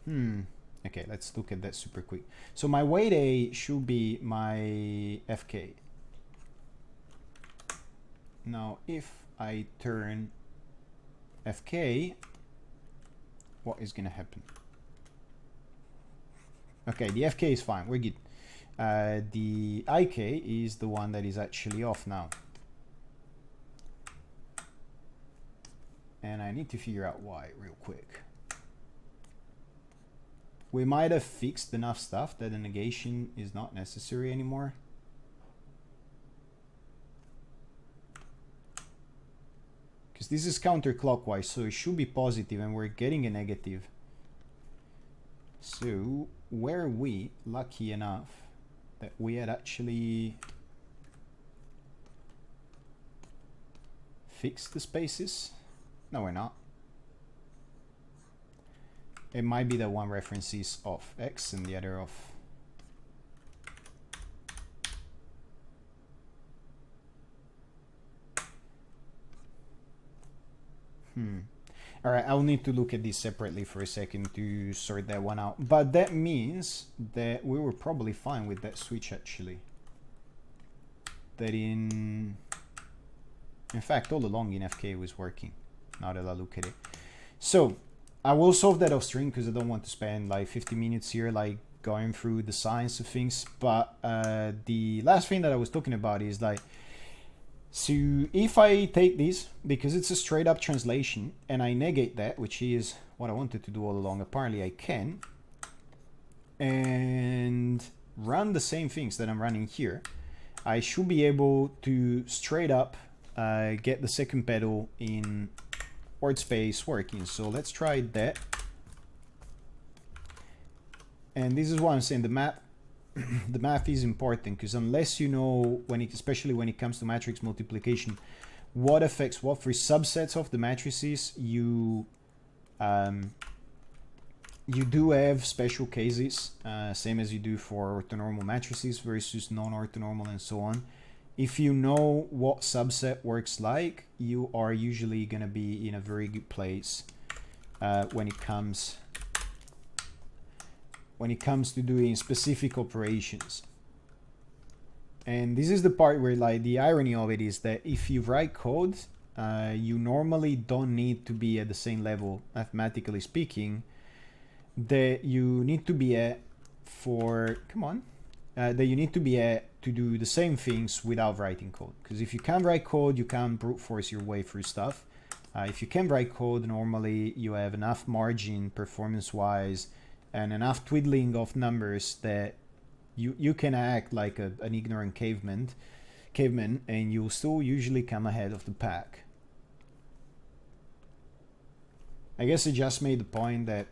Okay, let's look at that super quick. So my weight A should be my FK. Now, if I turn FK, what is going to happen? Okay, the FK is fine. We're good. the IK is the one that is actually off now. And I need to figure out why real quick. We might have fixed enough stuff that the negation is not necessary anymore. Because this is counterclockwise, so it should be positive, and we're getting a negative. So were we lucky enough that we had actually fixed the spaces? No, we're not. It might be that one reference is of X and the other of All right, I'll need to look at this separately for a second to sort that one out. But that means that we were probably fine with that switch actually. That in fact, all along in FK it was working. Now that I look at it. So I will solve that off stream because I don't want to spend like 50 minutes here like going through the science of things. But the last thing that I was talking about is like, so if I take this, because it's a straight up translation, and I negate that, which is what I wanted to do all along, apparently I can, and run the same things that I'm running here, I should be able to straight up get the second pedal in word space working. So let's try that. And this is what I'm saying, the math is important, because unless you know, especially when it comes to matrix multiplication, what affects what for subsets of the matrices, you do have special cases, same as you do for orthonormal matrices versus non-orthonormal and so on. If you know what subset works like, you are usually going to be in a very good place when it comes to doing specific operations. And this is the part where like the irony of it is that if you write code, you normally don't need to be at the same level, mathematically speaking, that you need to be at that you need to be at to do the same things without writing code. Because if you can't write code, you can't brute force your way through stuff. If you can write code, normally you have enough margin performance-wise and enough twiddling of numbers that you can act like an ignorant caveman, and you'll still usually come ahead of the pack. I guess I just made the point that,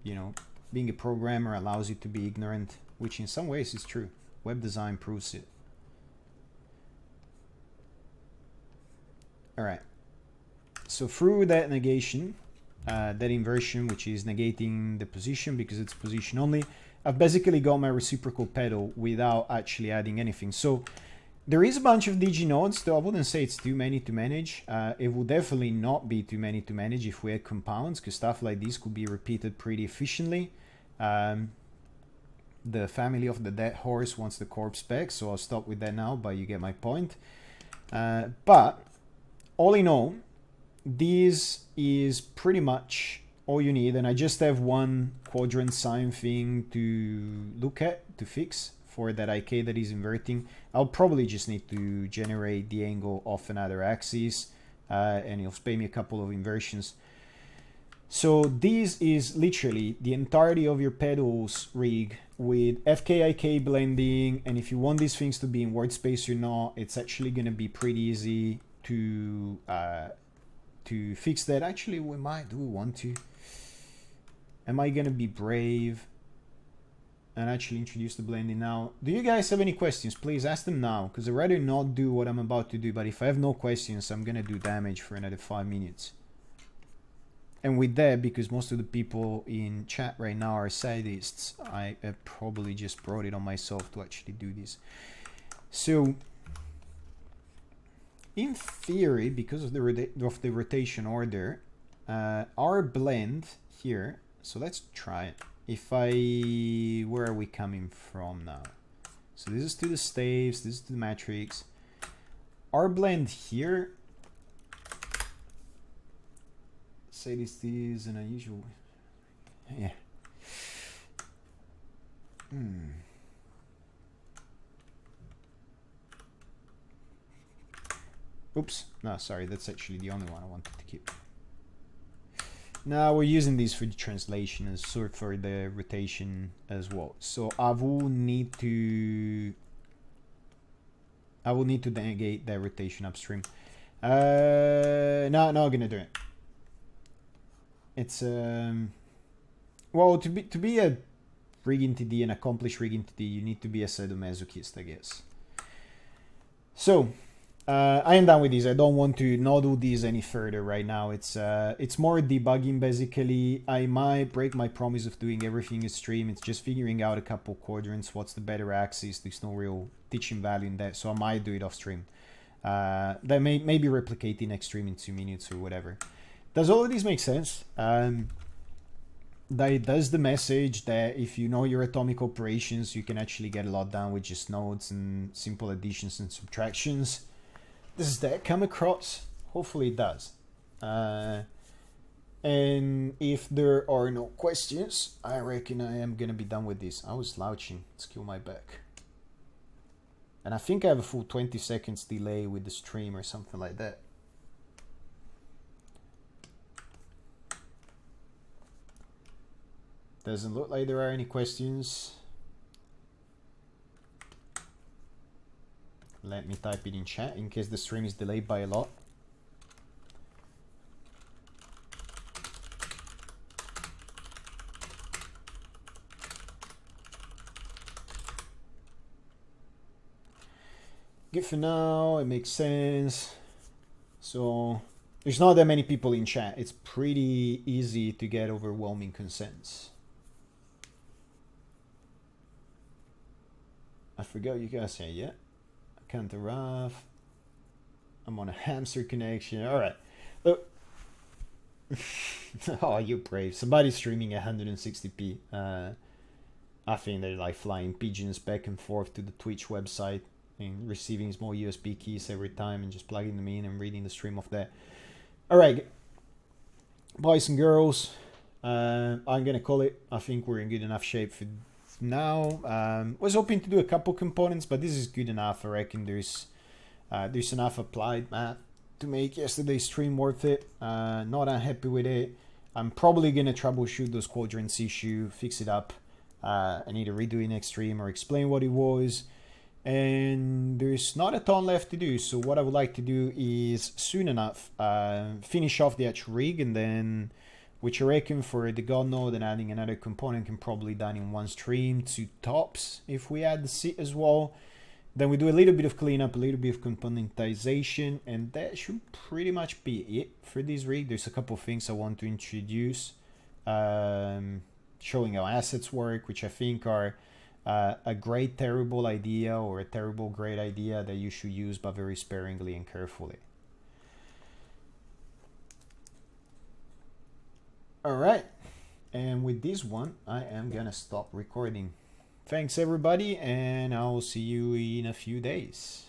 you know, being a programmer allows you to be ignorant, which in some ways is true. Web design proves it. All right. So through that negation, that inversion, which is negating the position because it's position only, I've basically got my reciprocal pedal without actually adding anything. So there is a bunch of diginodes, though I wouldn't say it's too many to manage. It would definitely not be too many to manage if we had compounds, because stuff like this could be repeated pretty efficiently. The family of the dead horse wants the corpse back, so I'll stop with that now, but you get my point. But all in all, this is pretty much all you need, and I just have one quadrant sine thing to look at, to fix for that IK that is inverting. I'll probably just need to generate the angle of another axis, and it'll spare me a couple of inversions. So this is literally the entirety of your pedals rig with FK-IK blending, and if you want these things to be in word space or not, it's actually going to be pretty easy to fix that. Actually, do we want to? Am I going to be brave and actually introduce the blending now? Do you guys have any questions? Please ask them now, because I'd rather not do what I'm about to do, but if I have no questions, I'm going to do damage for another 5 minutes. And with that, because most of the people in chat right now are sadists, I probably just brought it on myself to actually do this. So, in theory, because of the rotation order, our blend here, so let's try it. Where are we coming from now? So this is to the staves, this is to the matrix. Our blend here, say this is an unusual, yeah. Oops, no, sorry, that's actually the only one I wanted to keep. Now we're using these for the translation and sort for the rotation as well. So I will need to negate that rotation upstream. No, I'm gonna do it. It's well, to be a rig entity, an accomplished rig entity, you need to be a sadomasochist, I guess. So I am done with these. I don't want to nodel these any further right now. It's more debugging basically. I might break my promise of doing everything in stream. It's just figuring out a couple quadrants, what's the better axis. There's no real teaching value in that, so I might do it off stream. That may be replicated next stream in 2 minutes or whatever. Does all of these make sense? That it does the message that if you know your atomic operations, you can actually get a lot done with just nodes and simple additions and subtractions. Does that come across? Hopefully it does. And if there are no questions, I reckon I am gonna be done with this. I was slouching, let's kill my back. And I think I have a full 20 seconds delay with the stream or something like that. Doesn't look like there are any questions. Let me type it in chat in case the stream is delayed by a lot. Good for now, it makes sense. So there's not that many people in chat. It's pretty easy to get overwhelming consents. I forgot you guys say, yeah. Counter RAF. I'm on a hamster connection. All right. Look. Oh, you're brave. Somebody's streaming at 160p. I think they're like flying pigeons back and forth to the Twitch website and receiving small USB keys every time and just plugging them in and reading the stream of that. All right, boys and girls. I'm gonna call it. I think we're in good enough shape for now. Was hoping to do a couple components, but this is good enough. I reckon there's enough applied math to make yesterday's stream worth it. Not unhappy with it. I'm probably gonna troubleshoot those quadrants issue, fix it up, and either redo it next stream or explain what it was. And there's not a ton left to do. So what I would like to do is soon enough finish off the actual rig, and then, which I reckon for the God node and adding another component can probably done in one stream, 2 tops if we add the seat as well. Then we do a little bit of cleanup, a little bit of componentization, and that should pretty much be it for this rig. There's a couple of things I want to introduce, showing how assets work, which I think are a great terrible idea or a terrible great idea that you should use, but very sparingly and carefully. All right, and with this one I am gonna stop recording. Thanks everybody, and I'll see you in a few days.